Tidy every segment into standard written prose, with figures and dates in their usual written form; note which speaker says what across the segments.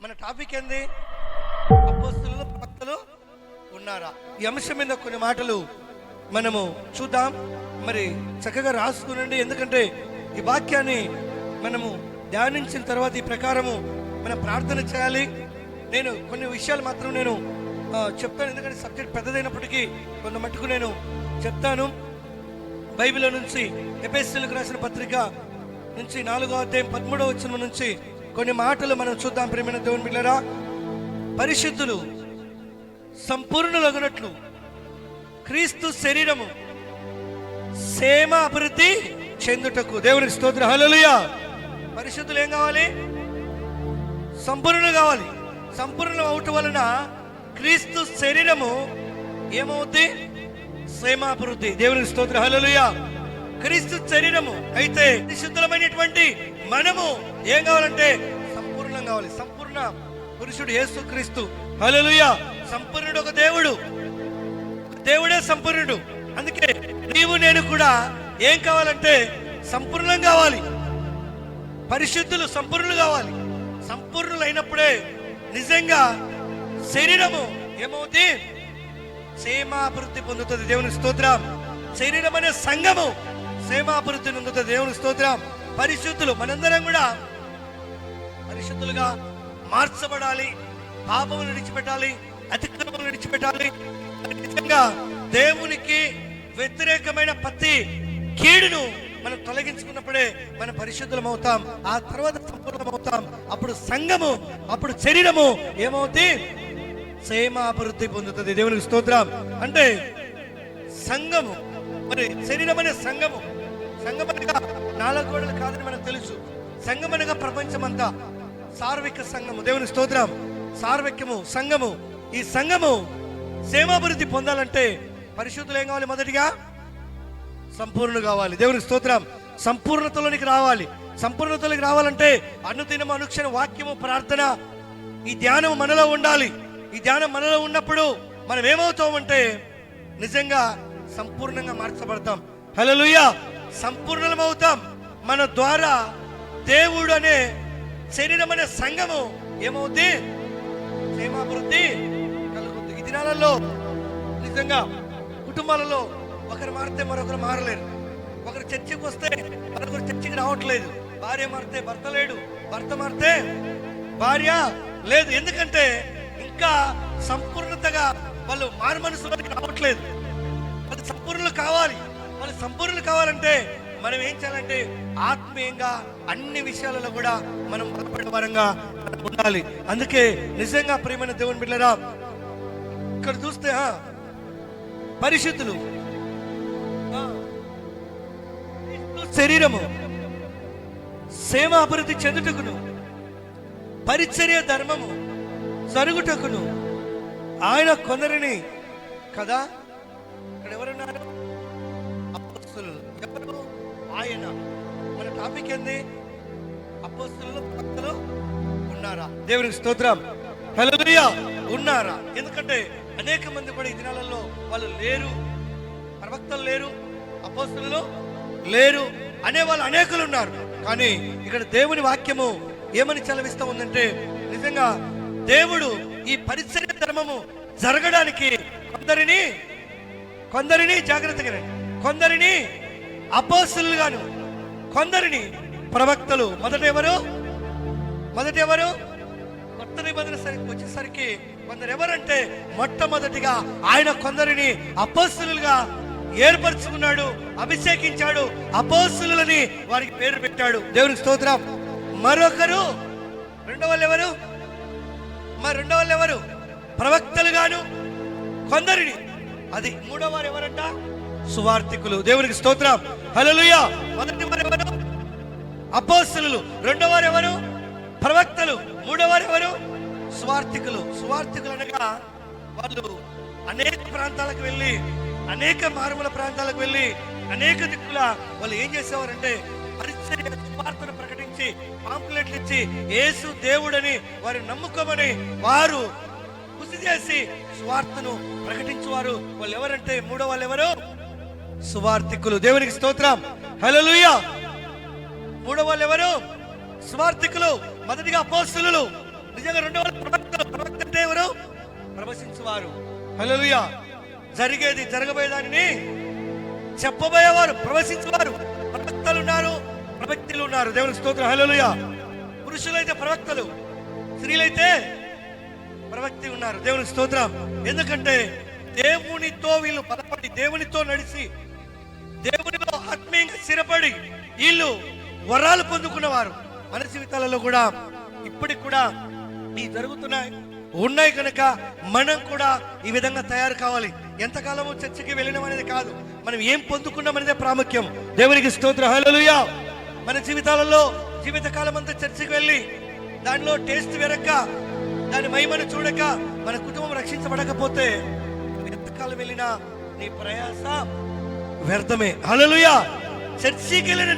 Speaker 1: మన టాపిక్ ఏంది? అపోస్తలులు ప్రవక్తలు ఉన్నారా? ఈ అంశం మీద కొన్ని మాటలు మనము చూద్దాం. మరి చక్కగా రాసుకునండి, ఎందుకంటే ఈ వాక్యాన్ని మనము ధ్యానించిన తర్వాత ఈ ప్రకారము మనం ప్రార్థన చేయాలి. నేను కొన్ని విషయాలు మాత్రం నేను చెప్తాను, ఎందుకంటే సబ్జెక్ట్ పెద్దదైనప్పటికీ కొంత మట్టుకు నేను చెప్తాను. బైబిల్ నుంచి ఎఫెసీయులకు రాసిన పత్రిక నుంచి 4వ అధ్యాయం 13వ వచనం నుంచి కొన్ని మాటలు మనం చూద్దాం. ప్రియమైన దేవుని బిడ్డలారా, పరిశుద్ధులు సంపూర్ణులగునట్లు క్రీస్తు శరీరము సేమ అభివృద్ధి చెందుటకు. దేవునికి స్తోత్రం, హల్లెలూయా. పరిశుద్ధులు ఏం కావాలి? సంపూర్ణులు కావాలి. సంపూర్ణం అవటం వలన క్రీస్తు శరీరము ఏమవుద్ది? సేమాభివృద్ధి. దేవునికి స్తోత్రం, హల్లెలూయా. క్రీస్తు శరీరము అయితే పరిశుద్ధమైనటువంటి మనము ఏం కావాలంటే సంపూర్ణం కావాలి. సంపూర్ణ పురుషుడు యేసు క్రీస్తు, హల్లెలూయా. సంపూర్ణుడు ఒక దేవుడు, దేవుడే సంపూర్ణుడు. అందుకే నీవు నేను కూడా ఏం కావాలంటే సంపూర్ణం కావాలి. పరిశుద్ధులు సంపూర్ణులు కావాలి. సంపూర్ణులు అయినప్పుడే నిజంగా శరీరము ఏమవుతుంది? సేమాభివృద్ధి పొందుతుంది. దేవుని స్తోత్రం. శరీరం అనే సంఘము సేమాభివృద్ధి పొందుతుంది. దేవుని స్తోత్రం. పరిశుద్ధులు మనందరం కూడా పరిశుద్ధులుగా మార్చబడాలి. పాపమును విడిచిపెట్టాలి, అతిక్రమమును విడిచిపెట్టాలి. నిజంగా దేవునికి వ్యతిరేకమైన ప్రతి కీడును మనం తొలగించుకున్నప్పుడే మనం పరిశుద్ధులం అవుతాం. ఆ తర్వాత సంపూర్ణం అవుతాం. అప్పుడు సంఘము, అప్పుడు శరీరము ఏమవుతుంది? సేమాభివృద్ధి పొందుతుంది. దేవునికి స్తోత్రం. అంటే సంఘము, మరి శరీరం అనే సంఘము, సంఘమనగా 4 గోడలు కాదని మనకు తెలుసు. సంఘమనగా ప్రపంచమంతా సార్విక సంఘము. దేవుని స్తోత్రం. సార్విక్యము సంఘము. ఈ సంఘము సేమాభివృద్ధి పొందాలంటే పరిశుద్ధులు ఏం కావాలి? మొదటిగా సంపూర్ణ కావాలి. దేవునికి స్తోత్రం. సంపూర్ణతలోనికి రావాలి. సంపూర్ణతలోకి రావాలంటే అనుదినము అనుక్షణ వాక్యము, ప్రార్థన, ఈ ధ్యానం మనలో ఉండాలి. ఈ ధ్యానం మనలో ఉన్నప్పుడు మనం ఏమవుతామంటే నిజంగా సంపూర్ణంగా మార్చబడతాం. హల్లెలూయా. సంపూర్ణం అవుతాం. మన ద్వారా దేవుడు అనే శరీరం అనే సంఘము ఏమవుతుంది? క్షేమాభివృద్ధి కలుగుతుంది. ఈ దినాలలో నిజంగా కుటుంబాలలో ఒకరు మారితే మరొకరు మారలేరు. ఒకరు చర్చికి వస్తే మరొకరు చర్చికి రావట్లేదు. భార్య మారితే భర్త లేడు, భర్త మారితే భార్య లేదు. ఎందుకంటే ఇంకా సంపూర్ణతగా వాళ్ళు మారు మనసులోకి రావట్లేదు. వాళ్ళు సంపూర్ణులు కావాలి. వాళ్ళు సంపూర్ణులు కావాలంటే మనం ఏం చేయాలంటే ఆత్మీయంగా అన్ని విషయాలలో కూడా మనం బలపడే వారంగా ఉండాలి. అందుకే నిజంగా ప్రియమైన దేవుని బిడ్డలారా, ఇక్కడ చూస్తే పరిశుద్ధులు శరీరము సేమ అభివృద్ధి చెందుటకును పరిచర్య ధర్మము జరుగుటకును ఆయన కొందరిని కదా. ఇక్కడ ఎవరున్నారు? అపోస్తలులు. ఎవరు? ఆయన. మన టాపిక్ ఏంది? అపోస్తలులు ప్రవక్తలు ఉన్నారా? దేవునికి స్తోత్రం, హల్లెలూయా. ఉన్నారా? ఎందుకంటే అనేక మంది కూడా ఈ దినాలలో వాళ్ళు లేరు, ప్రవక్తలు లేరు, అపోస్తలులు లేరు అనే వాళ్ళు అనేకులు ఉన్నారు. కానీ ఇక్కడ దేవుని వాక్యము ఏమని చలవిస్తా ఉందంటే నిజంగా దేవుడు ఈ పరిచర్య ధర్మము జరగడానికి కొందరిని జాగ్రత్తగా, కొందరిని అపోస్తలుగాను, కొందరిని ప్రవక్తలు. మొదట ఎవరు? కొత్త నిబంధన వచ్చేసరికి కొందరు ఎవరంటే మొట్టమొదటిగా ఆయన కొందరిని అపోస్తలులుగా ఏర్పరచుకున్నాడు, అభిషేకించాడు, అపోస్తలులని వారికి పేరు పెట్టాడు. దేవునికి స్తోత్రం. మరొకరు రెండో వాళ్ళు ఎవరు? ప్రవక్తలుగాను కొందరిని, అది మూడో వారు ఎవరంట? సువార్తికులు. దేవునికి స్తోత్రం, హల్లెలూయా. మొదటి వారు ఎవరు? అపోస్తలులు. రెండో వారు ఎవరు? ప్రవక్తలు. మూడో వారు ఎవరు? సువార్తికులు. సువార్తికులు అనగా వాళ్ళు అనేక ప్రాంతాలకు వెళ్ళి, అనేక మారుమూల ప్రాంతాలకు వెళ్ళి, అనేక దిక్కుల వాళ్ళు ఏం చేసేవారంటే పరిచర్య సువార్తను ప్రకటించి, పాంప్లెట్లు ఇచ్చి యేసు దేవుడని వారు నమ్ముకోమని వారు కృషి చేసి సువార్తను ప్రకటించేవారు. వాళ్ళు ఎవరంటే మూడో వాళ్ళు ఎవరు? సువార్తికులు. దేవునికి స్తోత్రం, హల్లెలూయా. మూడో వాళ్ళు ఎవరు? సువార్తికులు. మొదటిగా అపోస్తలులు. నిజంగా రెండవ ప్రవక్తలు. ప్రవక్త అంటే ఎవరు? ప్రవచించువారు. హల్లెలూయా. జరిగేది జరగబోయేదానిని చెప్పబోయేవారు, ప్రవచించువారు. ప్రవక్తలు ఉన్నారు, ప్రవక్తలు ఉన్నారు. దేవునికి స్తోత్రం. హల్లెలూయా. పురుషులైతే ప్రవక్తలు, స్త్రీలైతే ప్రవక్తి ఉన్నారు. దేవునికి స్తోత్రం. ఎందుకంటే దేవునితో వీళ్ళు బలపడి, దేవునితో నడిచి, దేవునిలో ఆత్మీయంగా స్థిరపడి వీళ్ళు వరాలు పొందుకున్నవారు. మన జీవితాలలో కూడా ఇప్పటికి కూడా ఈ జరుగుతున్నాయి ఉన్నాయి కనుక మనం కూడా ఈ విధంగా తయారు కావాలి. ఎంతకాలము చర్చికి వెళ్ళినాం అనేది కాదు, మనం ఏం పొందుకున్నాం అనేదే ప్రాముఖ్యం. దేవునికి స్తోత్రం. హల్లెలూయా. మన జీవితాలలో జీవితకాలం అంతా చర్చికి వెళ్ళి దానిలో టేస్ట్ వెరక్క, దాని మహిమను చూడక మన కుటుంబం రక్షించబడకపోతే ఎంతకాలం వెళ్ళినా నీ ప్రయాస వ్యర్థమే. హల్లెలూయా. చర్చికి వెళ్ళిన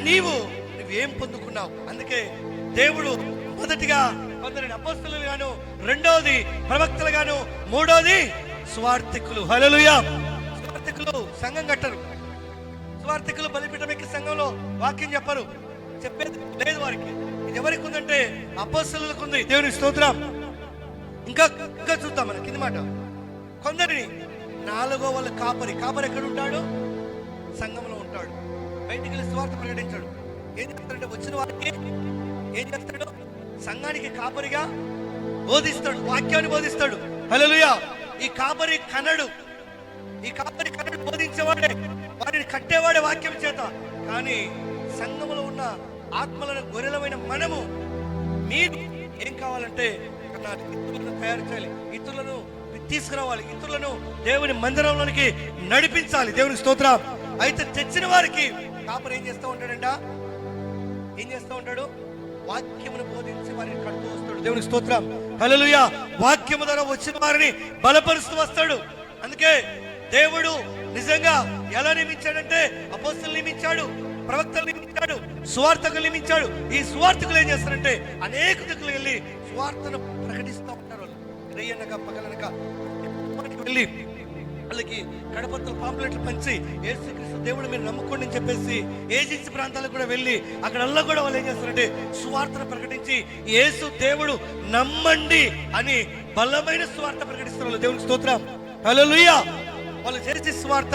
Speaker 1: నువ్వేం పొందుకున్నావు? అందుకే దేవుడు మొదటిగా కొందరిని అపోస్తలులు గాను, రెండోది ప్రవక్తలు గాను, మూడోది స్వార్థికులు. హల్లెలూయా. స్వార్థికులు సంఘం కట్టరు. స్వార్థికులు బలిపీఠం ఎక్కి సంఘంలో వాక్యం చెప్పరు, చెప్పేది లేదు వారికి. ఇది ఎవరికి ఉందంటే అపోస్తలులకు ఉంది. దేవునికి స్తోత్రం. ఇంకా చూద్దాం మన కింది మాట. కొందరిని నాలుగో వాళ్ళ కాపరి. కాపరి ఎక్కడ ఉంటాడు? సంఘంలో ఉంటాడు. బయటికి వెళ్ళి స్వార్థ ప్రకటించాడు. ఏం చేస్తాడంటే వచ్చిన వారికి ఏం చేస్తాడు? సంఘానికి కాపరిగా బోధిస్తాడు, వాక్యాన్ని బోధిస్తాడు. హల్లెలూయా. ఈ కాపరి కన్నడు, బోధించేవాడే, వారిని కట్టేవాడే వాక్యం చేత. కానీ సంఘములో ఉన్న ఆత్మలను గొర్రెలమైన మనము, మీరు ఏం కావాలంటే ఇతరులను తయారు చేయాలి, ఇతరులను తీసుకురావాలి, ఇతరులను దేవుని మందిరంలోనికి నడిపించాలి. దేవుని స్తోత్రం. అయితే తెచ్చిన వారికి కాపరి ఏం చేస్తూ ఉంటాడంట? ఏం చేస్తూ ఉంటాడు? వాక్యమును బోధించి వారిని కడుతూ వస్తాడు. దేవుని స్తోత్రం. హల్లెలూయా. వాక్యము ద్వారా వచ్చిన వారిని బలపరుస్తూ వస్తాడు. అందుకే దేవుడు నిజంగా ఎలా నియమించాడంటే అపోస్తలులు నియమించాడు, ప్రవక్తలు నియమించాడు, సువార్తకులు నియమించాడు. ఈ సువార్తకులు ఏం చేస్తారంటే అనేక దిక్కులు వెళ్ళి సువార్తను ప్రకటిస్తూ ఉంటారు. రేయనక పగలనక వెళ్ళి వాళ్ళకి కడపత్తులు, పాంప్లెట్లు పంచి యేసుక్రీస్తు దేవుడు మీరు నమ్ముకోండి అని చెప్పేసి ఏజెన్సీ ప్రాంతాలకు కూడా వెళ్ళి అక్కడల్లా కూడా వాళ్ళు ఏం చేస్తారంటే సువార్తను ప్రకటించి యేసు దేవుడు నమ్మండి అని బలమైన సువార్త ప్రకటిస్తారు. దేవునికి స్తోత్రం. హల్లెలూయా. వాళ్ళు చేసే సువార్త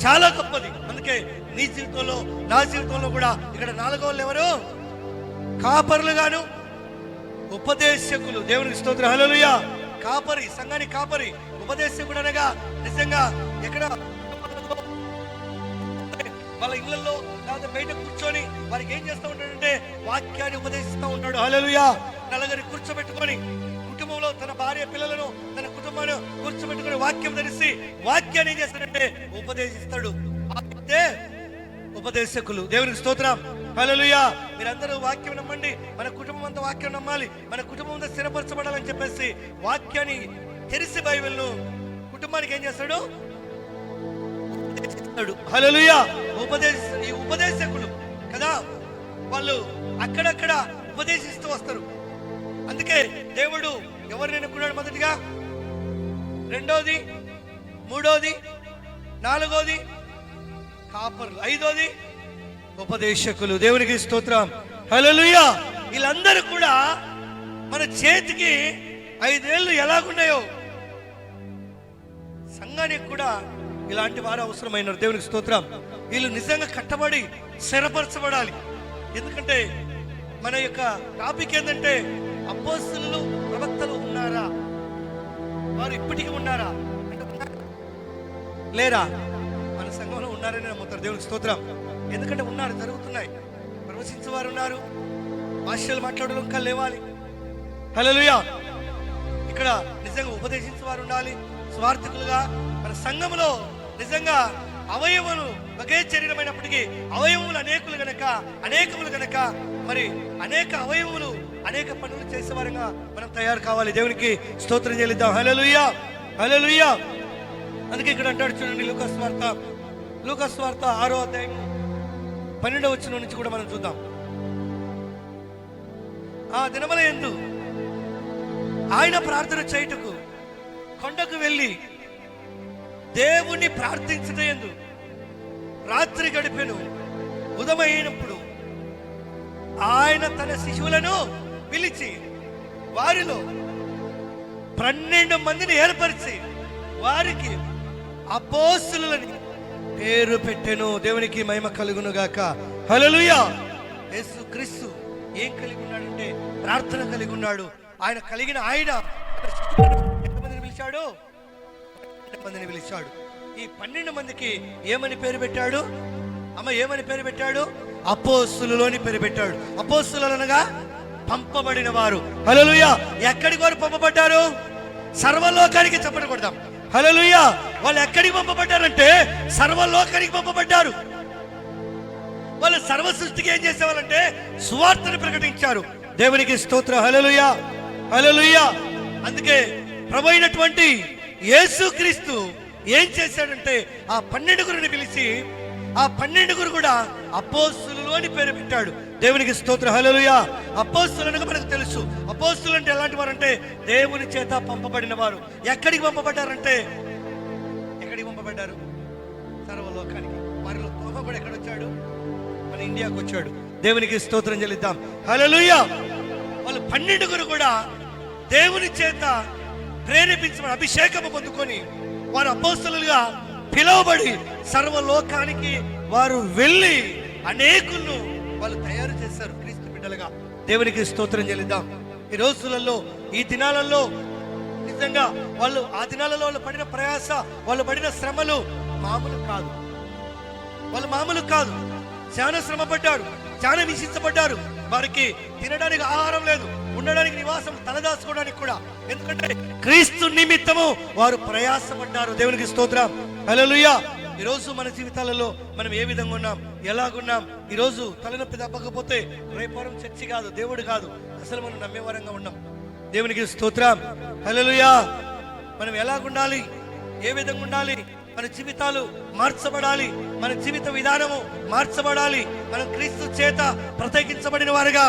Speaker 1: చాలా గొప్పది. అందుకే నీ జీవితంలో, నా జీవితంలో కూడా ఇక్కడ నాలుగో వాళ్ళు ఎవరు? కాపరులు గాను ఉపదేశకులు. దేవునికి స్తోత్రం. హల్లెలూయా. కాపరి, సంఘానికి కాపరి. ఉపదేశకుడు అనగా నిజంగా ఎక్కడ వాళ్ళ ఇళ్లలో లేదా బయట కూర్చొని వారికి ఏం చేస్తూ ఉంటాడంటే వాక్యాన్ని ఉపదేశిస్తూ ఉంటాడు. హల్లెలూయా. నలుగురిని కూర్చోబెట్టుకొని కుటుంబంలో తన భార్య పిల్లలను, తన కుటుంబాన్ని కూర్చోబెట్టుకుని వాక్యం ధరిసి వాక్యాన్ని ఏం చేస్తాడంటే ఉపదేశిస్తాడు. అంటే ఉపదేశకులు. దేవునికి స్తోత్రం. హల్లెలూయా. మీరందరూ వాక్యం నమ్మండి, మన కుటుంబం అంతా వాక్యం నమ్మాలి, మన కుటుంబం అంతా స్థిరపరచబడాలని చెప్పేసి వాక్యాన్ని తెరిసి బైబిల్ను కుటుంబానికి ఏం చేస్తాడు? ఉపదేశిస్తాడు. హల్లెలూయా. ఈ ఉపదేశకులు కదా, వాళ్ళు అక్కడక్కడ ఉపదేశిస్తూ వస్తారు. అందుకే దేవుడు ఎవరిని ఎన్నుకున్నాడు? మొదటిగా, రెండోది, మూడోది, నాలుగోది కాపరులు, ఐదోది ఉపదేశకులు. దేవునికి స్తోత్రం. హల్లెలూయా. వీళ్ళందరూ కూడా మన చేతికి 5 ఏళ్ళు ఎలాగున్నాయో సంఘానికి కూడా ఇలాంటి వారు అవసరమైనారు. దేవునికి స్తోత్రం. వీళ్ళు నిజంగా కట్టబడి స్థిరపరచబడాలి. ఎందుకంటే మన యొక్క టాపిక్ ఏంటంటే అపోస్తలులు, ప్రవక్తలు ఉన్నారా? వారు ఇప్పటికీ ఉన్నారా అంటే లేరా? మన సంఘంలో ఉన్నారని నమ్ముతారు. దేవునికి స్తోత్రం. ఎందుకంటే ఉన్నారు, జరుగుతున్నాయి. ప్రవచించేవారు ఉన్నారు, భాషలు మాట్లాడడం ఇంకా లేవాలి. హల్లెలూయా. ఇక్కడ నిజంగా ఉపదేశించేవారు ఉండాలి. స్వార్థకులుగా మన సంఘంలో నిజంగా అవయవములు ఒకే శరీరమైనప్పటికీ అవయవములు అనేకములు గనక మరి అనేక అవయవములు అనేక పనులు చేసేవారుగా మనం తయారు కావాలి. దేవునికి స్తోత్రం చెల్లిద్దాం. హల్లెలూయా. హల్లెలూయా. అందుకే ఇక్కడ అంటాడు చూడండి, లూకాసు వార్త 6వ అధ్యాయం 12వ వచనం నుంచి కూడా మనం చూద్దాం. ఆ దినముల యందు ఆయన ప్రార్థన చేయుటకు కొండకు వెళ్ళి దేవుణ్ణి ప్రార్థించుట యందు రాత్రి గడిపెను. ఉదయమైనప్పుడు ఆయన తన శిశువులను పిలిచి వారిలో 12 మందిని ఏర్పరిచి వారికి అపోస్తలులని పేరు పెట్టెను. దేవునికి మహిమ కలుగును గాక. హల్లెలూయా. యేసు క్రీస్తు ఏం కలిగి ఉన్నాడంటే ప్రార్థన కలిగి ఉన్నాడు. ఆయన కలిగిన ఆయన ఎంతమందిని పిలిచాడు? 12 మందిని పిలిచాడు. ఈ 12 మందికి ఏమని పేరు పెట్టాడు? ఏమని పేరు పెట్టాడు? అపోస్తలులు అని పేరు పెట్టాడు. అపోస్తలులు అనగా పంపబడిన వారు. హల్లెలూయా. ఎక్కడికి వారు పంపబడ్డారు? సర్వలోకానికి. చెప్పండి కొడదాం. హల్లెలూయా. వాళ్ళు ఎక్కడికి పంపబడ్డారంటే సర్వలోకానికి పంపబడ్డారు. వాళ్ళు సర్వ సృష్టికి ఏం చేసేవాళ్ళంటే సువార్తను ప్రకటించారు. దేవునికి స్తోత్రం. హల్లెలూయా, హల్లెలూయా. అందుకే ప్రభు అయినటువంటి యేసుక్రీస్తు ఏం చేశాడంటే ఆ 12 పిలిచి ఆ 12 కూడా అపోస్తలులు అని పేరు పెట్టాడు. దేవునికి స్తోత్రం. హల్లెలూయా. అపోస్తలులు అనగా మనకు తెలుసు. అపోస్తలులు అంటే ఎలాంటి వారు అంటే దేవుని చేత పంపబడిన వారు. ఎక్కడికి పంపబడ్డారంటే ఎక్కడికి పంపబడ్డారు? సర్వలోకానికి. వారిలో తోమ కూడా ఎక్కడ వచ్చాడు? మన ఇండియాకు వచ్చాడు. దేవునికి స్తోత్రం చెల్లిద్దాం. హల్లెలూయా. వాళ్ళు 12 కూడా దేవుని చేత ప్రేరేపించబడి అభిషేకము పొందుకొని వారు అపోస్తలులుగా పిలువబడి సర్వలోకానికి వారు వెళ్ళి అనేకులను వాళ్ళు తయారు చేశారు క్రీస్తు బిడ్డలుగా. దేవునికి స్తోత్రం చెల్లిద్దాం. ఈ రోజులలో ఈ దినాలలో నిజంగా వాళ్ళు ఆ దినాలలో వాళ్ళు పడిన ప్రయాస, వాళ్ళు పడిన శ్రమలు మామూలు కాదు. వాళ్ళు మామూలు కాదు. చాలా శ్రమ పడ్డారు, చాలా విశిష్టపడ్డారు. వారికి తినడానికి ఆహారం లేదు, ఉండడానికి నివాసం, తలదాచుకోవడానికి కూడా. ఎందుకంటే క్రీస్తు నిమిత్తము వారు ప్రయాసపడ్డారు. దేవునికి స్తోత్రం. హల్లెలూయా. ఈరోజు మన జీవితాలలో మనం ఏ విధంగా ఉన్నాం, ఎలాగున్నాం? ఈరోజు తలనొప్పి తప్పకపోతే రేపవరం చర్చి కాదు, దేవుడు కాదు, అసలు మనం నమ్మేవారంగా ఉన్నాం. దేవునికి స్తోత్రం. హల్లెలూయా. మనం ఎలాగుండాలి, ఏ విధంగా ఉండాలి? మన జీవితాలు మార్చబడాలి, మన జీవిత విధానము మార్చబడాలి. మనం క్రీస్తు చేత ప్రత్యేకించబడిన వారుగా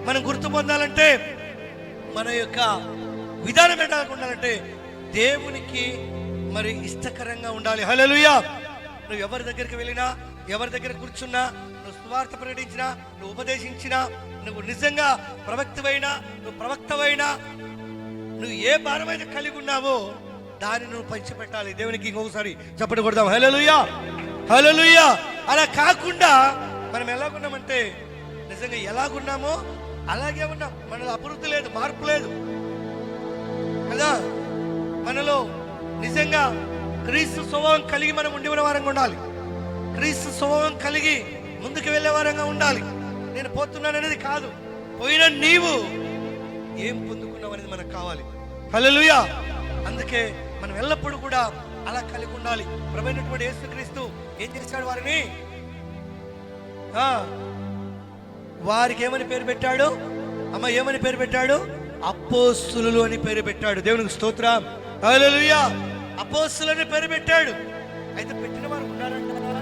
Speaker 1: మనం గుర్తు పొందాలంటే మన యొక్క విధానం ఎలా ఉండాలంటే దేవునికి మరి ఇష్టకరంగా ఉండాలి. హల్లెలూయా. నువ్వు ఎవరి దగ్గరికి వెళ్ళినా, ఎవరి దగ్గర కూర్చున్నా, నువ్వు సువార్త ప్రకటించినా, నువ్వు ఉపదేశించినా, నువ్వు నిజంగా నువ్వు ప్రవక్తవైనా, నువ్వు ఏ భారమైతే కలిగి ఉన్నావో దాన్ని నువ్వు పంచిపెట్టాలి. దేవునికి ఇంకొకసారి చప్పట్లు కొడదాం. హల్లెలూయా, హల్లెలూయా. అలా కాకుండా మనం ఎలాగున్నామంటే నిజంగా ఎలాగున్నామో అలాగే ఉన్నాం. మనలో అభివృద్ధి లేదు, మార్పు లేదు కదా. మనలో నిజంగా క్రీస్తు స్వభావం కలిగి మనం ఉండి ఉన్న వారంగా ఉండాలి. క్రీస్తు స్వభావం కలిగి ముందుకు వెళ్ళే వారంగా ఉండాలి. నేను పోతున్నాను అనేది కాదు, పోయిన నీవు ఏం పొందుకున్నావు అనేది మనకు కావాలి. హల్లెలూయా. అందుకే మనం ఎల్లప్పుడూ కూడా అలా కలిగి ఉండాలి. ప్రభువైనటువంటి యేసుక్రీస్తు ఏం చేశాడు? వారికి ఏమని పేరు పెట్టాడు? ఏమని పేరు పెట్టాడు? అపోస్తలులు అని పేరు పెట్టాడు. దేవునికి స్తోత్రం. హల్లెలూయా. అపోస్తలులని పేరు పెట్టాడు. అయితే పెట్టిన వారు ఉన్నారంటారా,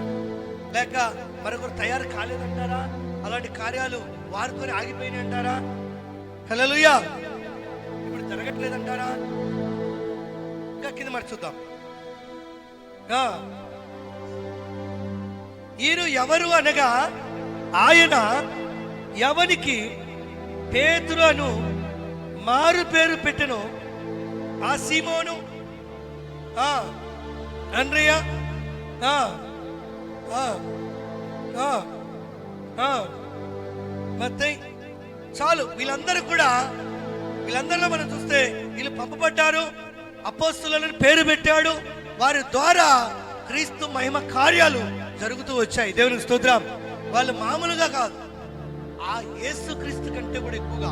Speaker 1: లేక మరొకరు తయారు కాలేదంటారా? అలాంటి కార్యాలు వారితోనే ఆగిపోయినాయి అంటారా? హల్లెలూయా. ఇప్పుడు జరగట్లేదంటారా? ఇంకా కింద మరి చూద్దాం. ఈయన ఎవరు అనగా ఆయన ఎవనికి పేతురు అను మారు పేరు పెట్టెను, ఆ సీమోను, అంద్రెయ, మత్తయి, చాలు. వీళ్ళందరిలో మనం చూస్తే వీళ్ళు పంపబడ్డారు, అపోస్తలులని పేరు పెట్టాడు. వారి ద్వారా క్రీస్తు మహిమ కార్యాలు జరుగుతూ వచ్చాయి. దేవునికి స్తోత్రం. వాళ్ళు మామూలుగా కాదు, ఆ యేసు క్రీస్తు కంటే కూడా ఎక్కువగా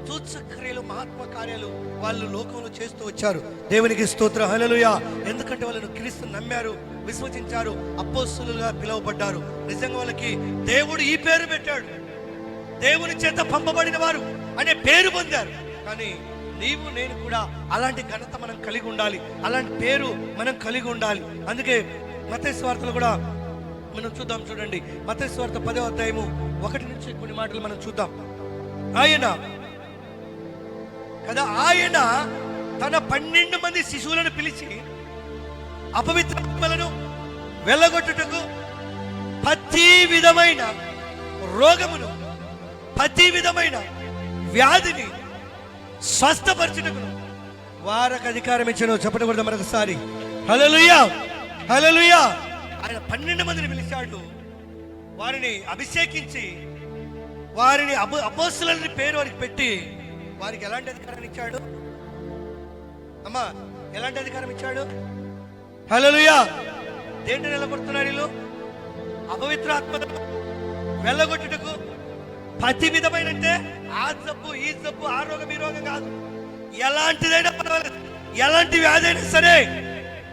Speaker 1: సూచక్రియలు, మహాత్మ కార్యాలు వాళ్ళు లోకంలో చేస్తూ వచ్చారు. దేవునికి స్తోత్రం. హల్లెలూయా. ఎందుకంటే వాళ్ళను క్రీస్తు నమ్మారు, విశ్వసించారు, అపోస్తలులుగా పిలువబడ్డారు. నిజంగా వాళ్ళకి దేవుడు ఈ పేరు పెట్టాడు, దేవుని చేత పంపబడిన వారు అనే పేరు పొందారు. కానీ నీవు నేను కూడా అలాంటి ఘనత మనం కలిగి ఉండాలి, అలాంటి పేరు మనం కలిగి ఉండాలి. అందుకే మత్తయి సువార్తలో కూడా మనం చూద్దాం. చూడండి, మత్తయి సువార్త 10వ అధ్యాయము 1 నుంచి కొన్ని మాటలు మనం చూద్దాం. ఆయన తన 12 మంది శిశువులను పిలిచి అపవిత్రలను వెళ్ళగొట్టుటకు ప్రతి విధమైన రోగమును, ప్రతి విధమైన వ్యాధిని స్వస్థపరచుటకును వారికి అధికారం ఇచ్చాను. చెప్పండి కూడా మరొకసారి హల్లెలూయా, హల్లెలూయా. ఆయన 12 మందిని పిలిచాడు, వారిని అభిషేకించి వారిని అపోస్తలులని పేరు వారికి పెట్టి వారికి ఎలాంటి అధికారం ఇచ్చాడు అమ్మా? ఎలాంటి అధికారం ఇచ్చాడు? హల్లెలూయా. దేంట్లో నిలబడుతున్నారు వీళ్ళు? అపవిత్ర ఆత్మను వెళ్ళగొట్టుటకు. ప్రతి విధమైన, అంటే ఆ జబ్బు ఈ జబ్బు ఆ రోగం ఈ రోగం కాదు, ఎలాంటిదైనా పర్వాలేదు, ఎలాంటి వ్యాధి అయినా సరే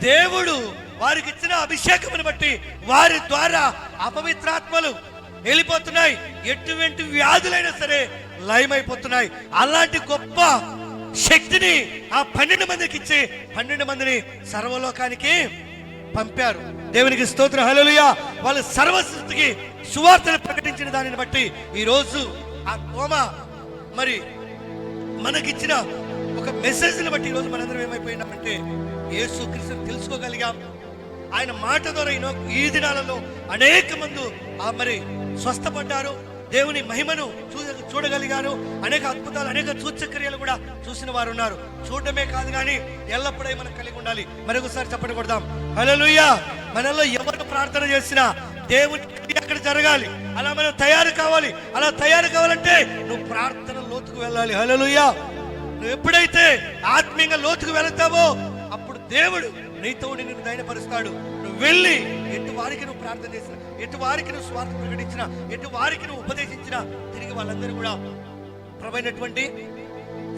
Speaker 1: దేవుడు వారికి ఇచ్చిన అభిషేకమును బట్టి వారి ద్వారా అపవిత్రాత్మలు వెళ్ళిపోతున్నాయి. ఎటువంటి వ్యాధులైనా సరే లయమైపోతున్నాయి. అలాంటి గొప్ప శక్తిని ఆ 12 మందికి ఇచ్చి 12 మందిని సర్వలోకానికి పంపారు. దేవునికి స్తోత్రం, హల్లెలూయా. వాళ్ళు సర్వసృష్టికి సువార్తను ప్రకటించిన దానిని బట్టి ఈరోజు ఆ తోమ మరి మనకిచ్చిన ఒక మెసేజ్ని బట్టి ఈరోజు మనందరం ఏమైపోయినామంటే యేసుక్రీస్తుని తెలుసుకోగలిగాం. ఆయన మాట ద్వారా ఈ దినాలలో అనేక మంది మరి స్వస్థపడ్డారు, దేవుని మహిమను చూడగలిగారు. అనేక అద్భుతాలు, అనేక సూచక్రియలు కూడా చూసిన వారు ఉన్నారు. చూడటమే కాదు కానీ ఎల్లప్పుడూ మనం కలిగి ఉండాలి. మరొకసారి చెప్పండి కొడదాం, హల్లెలూయా. మనలో ఎవరు ప్రార్థన చేసినా దేవుని అక్కడ జరగాలి. అలా మనం తయారు కావాలి. అలా తయారు కావాలంటే నువ్వు ప్రార్థన లోతుకు వెళ్ళాలి. హల్లెలూయా. నువ్వు ఎప్పుడైతే ఆత్మీయంగా లోతుకు వెళతావో అప్పుడు దేవుడు నీతో నిన్ను ధైర్యపరుస్తాడు. నువ్వు వెళ్ళి ఎటు వారికి నువ్వు ప్రార్థన చేసిన, ఎటు వారికి నువ్వు స్వార్థ ప్రకటించిన, ఎటు వారికి నువ్వు ఉపదేశించిన, తిరిగి వాళ్ళందరూ కూడా ప్రభువైనటువంటి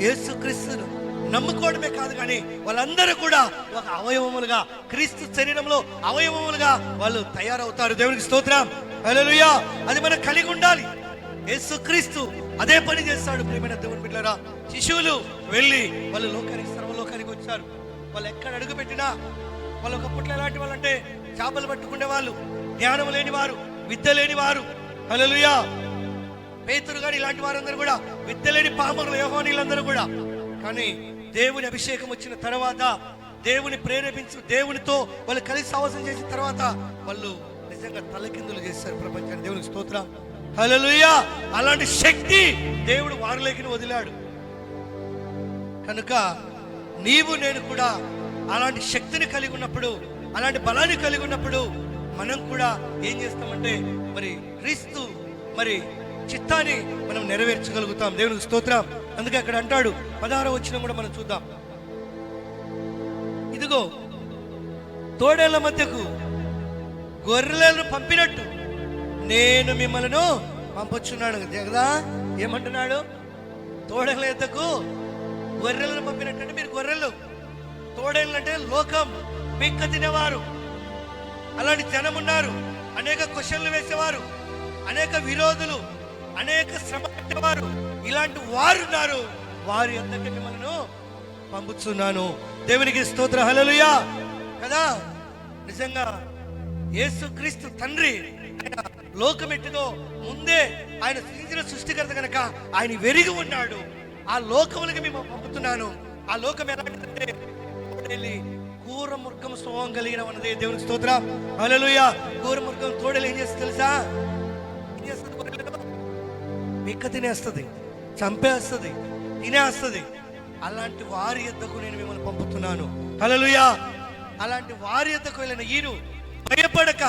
Speaker 1: యేసుక్రీస్తును నమ్ముకోవడమే కాదు కానీ వాళ్ళందరూ కూడా ఒక అవయవములుగా, క్రీస్తు శరీరంలో అవయవములుగా వాళ్ళు తయారవుతారు. దేవునికి స్తోత్రం, హల్లెలూయా. అది మనం కలిగి ఉండాలి. యేసుక్రీస్తు అదే పని చేస్తాడు. ప్రియమైన దేవుని బిడ్డలారా, శిశువులు వెళ్ళి వాళ్ళు లోకానికి, సర్వలోకానికి వచ్చారు. వాళ్ళు ఎక్కడ అడుగు పెట్టినా వాళ్ళు ఒకప్పట్లో ఎలాంటి వాళ్ళు అంటే చేపలు పట్టుకునే వాళ్ళు, జ్ఞానం లేని వారు, విద్య లేని వారు. హల్లెలూయా. పేతురు గారు ఇలాంటి వారందరూ కూడా విద్య లేని పామరులు, యోహానీలందరూ కూడా. కానీ దేవుని అభిషేకం వచ్చిన తర్వాత, దేవుని ప్రేరేపించి దేవునితో వాళ్ళు కలిసి సావాసం చేసిన తర్వాత వాళ్ళు నిజంగా తలకిందులు చేశారు ప్రపంచాన్ని. దేవునికి స్తోత్రం, హల్లెలూయా. అలాంటి శక్తి దేవుడు వారిలోకి వదిలాడు. కనుక నీవు నేను కూడా అలాంటి శక్తిని కలిగి ఉన్నప్పుడు, అలాంటి బలాన్ని కలిగి ఉన్నప్పుడు మనం కూడా ఏం చేస్తామంటే మరి క్రీస్తు మరి చిత్తాన్ని మనం నెరవేర్చగలుగుతాం. దేవునికి స్తోత్రం. అందుకే అక్కడ అంటాడు 16వ వచనం కూడా మనం చూద్దాం. ఇదిగో తోడేళ్ల మధ్యకు గొర్రెలను పంపినట్టు నేను మిమ్మల్ని పంపుచున్నాడు కదా. ఏమంటున్నాడు? తోడేళ్ల ఎద్దకు గొర్రెలను పంపినట్టు. అంటే మీరు గొర్రెలు, తోడేళ్ళు అంటే లోకం, పిక్క తినేవారు. అలాంటి జనం ఉన్నారు. అనేక క్వశ్చన్లు వేసేవారు, అనేక విరోధులు, అనేక శ్రమ పెట్టేవారు. ఇలాంటి వారు ఉన్నారు. వారి అందరికీ మిమ్మల్ని పంపుతున్నాను. దేవునికి స్తోత్రం, హల్లెలూయా. కదా, నిజంగా యేసుక్రీస్తు తండ్రి ఆయన లోకం ఎట్టిదో ముందే ఆయన సృష్టించిన సృష్టికర్త కనుక ఆయన వెరిగి ఉన్నాడు. ఆ లోకములకి మేము పంపుతున్నాను. ఆ లోకం ఎలాంటిదంటే కూర మృగం స్వభావం కలిగిన ఉన్నది. దేవునికి స్తోత్రం, హల్లెలూయా. కూర మృగం తోడేలు ఏం చేస్తుంది తెలుసా? ఏం చేస్తుంది? మిక్క తినేస్తుంది, చంపేస్తుంది, తినేస్తుంది. అలాంటి వారి యొద్దకు నేను మిమ్మల్ని పంపుతున్నాను. హల్లెలూయా. అలాంటి వారి యొద్దకు వెళ్ళిన ఈయన భయపడక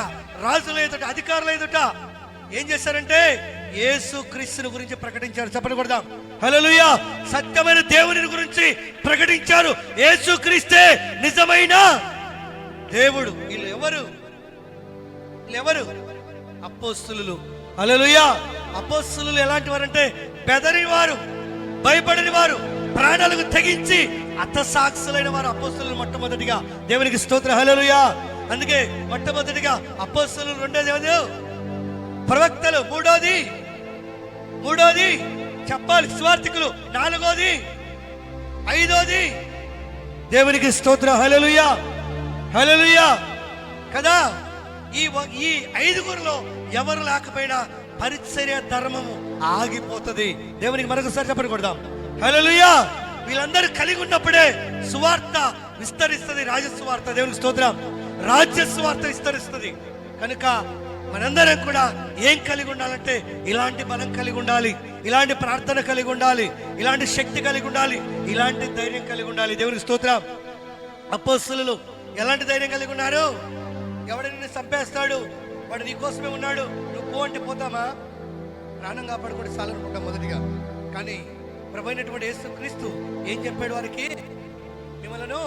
Speaker 1: రాజుల ఎదుట, అధికారుల ఎదుట ఏం చేశారంటే యేసు క్రీస్తుని గురించి ప్రకటించారు. చెప్పండి కొడదాం, హల్లెలూయా. సత్యమైన దేవుని గురించి ప్రకటించారు. యేసు క్రీస్తే నిజమైన దేవుడు. వీళ్ళు ఎవరు? అపోస్తలులు. హల్లెలూయా. అపోస్తలులు ఎలాంటి వారంటే బెదరిని వారు, భయపడని వారు, ప్రాణాలకు తెగించి అత్తసాక్షులైన వారు అపోస్తలులు మొట్టమొదటిగా. దేవునికి స్తోత్రం, హల్లెలూయా. అందుకే మొట్టమొదటిగా అపోస్తలులు, రెండోది ప్రవక్తలు, మూడోది చెప్పాలి సువార్తికులు, నాలుగోది, ఐదోది దేవునికి స్తోత్రం, హల్లెలూయా, హల్లెలూయా. కదా, ఈ ఐదుగురులో ఎవరు లేకపోయినా పరిచర్య ధర్మము ఆగిపోతుంది. దేవునికి మరొకసారి చెప్పని కొడదాం, హల్లెలూయా. వీళ్ళందరూ కలిగి ఉన్నప్పుడే సువార్త విస్తరిస్తుంది. రాజ్య సువార్త, దేవునికి స్తోత్రం, రాజ్య సువార్త విస్తరిస్తుంది. కనుక మనందరం కూడా ఏం కలిగి ఉండాలంటే ఇలాంటి బలం కలిగి ఉండాలి, ఇలాంటి ప్రార్థన కలిగి ఉండాలి, ఇలాంటి శక్తి కలిగి ఉండాలి, ఇలాంటి ధైర్యం కలిగి ఉండాలి. దేవునికి స్తోత్రం. అపోస్తలులు ఎలాంటి ధైర్యం కలిగి ఉన్నారు? ఎవడు నిన్ను చంపేస్తాడు, వాడు నీ కోసమే ఉన్నాడు, నువ్వు పో అంటే పోతామా? ప్రాణం కాపాడుకుంటే చాలనుకుంటాం మొదటిగా. కానీ ప్రభు అయినటువంటి యేసు క్రీస్తు ఏం చెప్పాడు వారికి? మిమ్మల్ని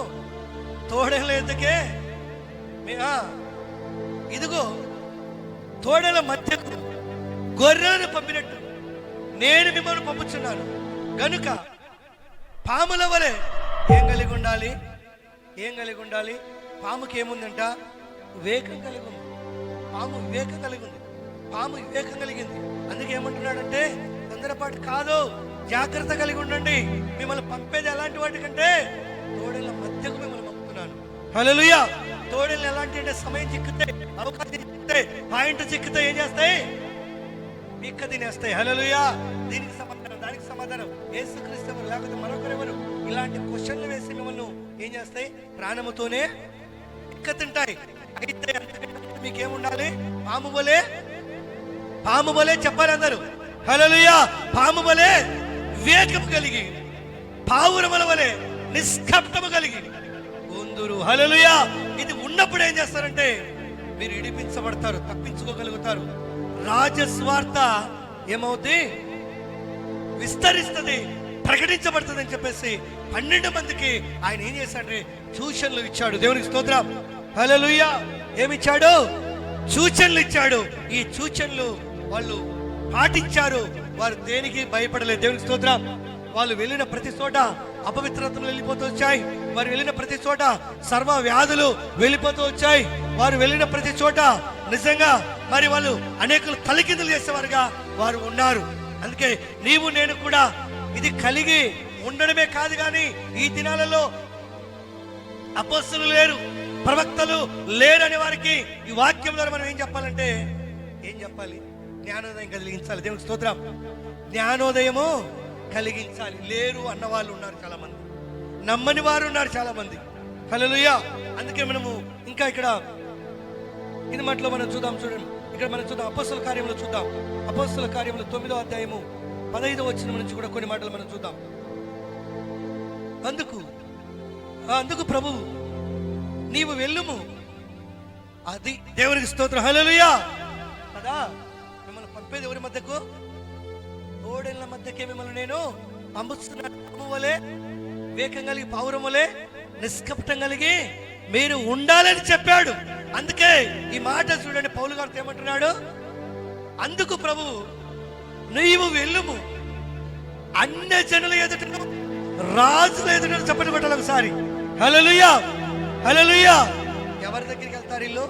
Speaker 1: తోడేళ్ళ ఎందుకే, ఇదిగో తోడేల మధ్యకు గొర్రెలను పంపినట్టు నేను మిమ్మల్ని పంపుచున్నాను గనుక పాముల వలె ఏం కలిగి ఉండాలి? ఏం కలిగి ఉండాలి? పాముకి ఏముందంట? వివేకం కలిగి ఉంది. పాము వివేకం కలిగి ఉంది. పాము వివేకం కలిగింది. అందుకే ఏమంటున్నాడంటే తొందరపాటు కాదు, జాగ్రత్త కలిగి ఉండండి. మిమ్మల్ని పంపేది ఎలాంటి వాటికంటే తోడేళ్ళ మధ్యకు మిమ్మల్ని పంపుతున్నాను. హల్లెలూయా. తోడేళ్ళు ఎలాంటి అంటే సమయం చిక్కితే, అవకాశం చిక్కితే, పాయింట్ చిక్కితే ఏం చేస్తాయి? పీక్క తినేస్తాయి. హల్లెలూయా. దీనికి సమాధానం, దానికి సమాధానం యేసుక్రీస్తు ఎవరు లేకపోతే మరొకరెవరు? ఇలాంటి క్వశ్చన్లు వేసి మిమ్మల్ని ఏం చేస్తాయి? ప్రాణముతోనే పీక్క తింటాయి. అయితే మీకేముండాలి? పాము వలె చెప్పాలి అందరూ. హల్లెలూయా. పాము వలె వివేకము కలిగి, పావురముల వలె నిష్కపటము కలిగి కొందరు. హల్లెలూయా. ఇది ఉన్నప్పుడు ఏం చేస్తారంటే మీరు ఇడిపించబడతారు, తప్పించుకోగలుగుతారు. రాజస్వార్త ఏమవుతుంది? విస్తరిస్తుంది, ప్రకటించబడుతుంది అని చెప్పేసి 12 మందికి ఆయన ఏం చేశాడు? సూచనలు ఇచ్చాడు. దేవునికి స్తోత్రం. హల్లెలూయా. ఏమిచ్చాడు? సూచనలు ఇచ్చాడు. ఈ సూచనలు వాళ్ళు పాటించారు. వారు దేనికి భయపడలేదు. దేవునికి స్తోత్రం. వాళ్ళు వెళ్ళిన ప్రతి చోట అపవిత్రతలు వెళ్ళిపోతూ వచ్చాయి. వారు వెళ్ళిన ప్రతి చోట సర్వ వ్యాధులు వెళ్ళిపోతూ వచ్చాయి. వారు వెళ్ళిన ప్రతి చోట నిజంగా మరి వాళ్ళు అనేకులు తలకిందులు చేసేవారుగా వారు ఉన్నారు. అందుకే నీవు నేను కూడా ఇది కలిగి ఉండడమే కాదు, కానీ ఈ దినాలలో అపోస్తలులు లేరు, ప్రవక్తలు లేరు అనే వారికి ఈ వాక్యం ద్వారా మనం ఏం చెప్పాలంటే ఏం చెప్పాలి? జ్ఞానోదయం కలిగించాలి. దేవునికి స్తోత్రం. జ్ఞానోదయము కలిగించాలి. లేరు అన్న వాళ్ళు ఉన్నారు చాలా మంది, నమ్మని వారు ఉన్నారు చాలా మంది. హల్లెలూయా. అందుకే మనము ఇంకా ఇక్కడ ఇది మాటలో మనం చూద్దాం. చూడండి, ఇక్కడ మనం చూద్దాం. అపోస్తల కార్యములు చూద్దాం. అపోస్తల కార్యములు 9వ అధ్యాయము 15వ వచనం నుంచి కూడా కొన్ని మాటలు మనం చూద్దాం. అందుకు ప్రభువు నీవు వెళ్ళుము. అది దేవునికి స్తోత్రం. హల్లెలూయా. కదా మిమ్మల్ని పంపేది ఎవరి మధ్యకు? తోడేళ్ళ మధ్యకే మిమ్మల్ని నేను పంపుతున్నాను. పాము వలె వివేకం కలిగి, పావురం వలె నిష్కపటం కలిగి మీరు ఉండాలని చెప్పాడు. అందుకే ఈ మాట చూడండి, పౌలు గారితో ఏమంటున్నాడు? అందుకు ప్రభువు నీవు వెళ్ళుము, అన్య జనుల ఎదుటను రాజుల ఎదుటను. చెప్పండి కొట్టాలి ఒకసారి. హల్లెలూయా. హల్లెలూయా. ఎవరి దగ్గరికి వెళ్తారు వీళ్ళు?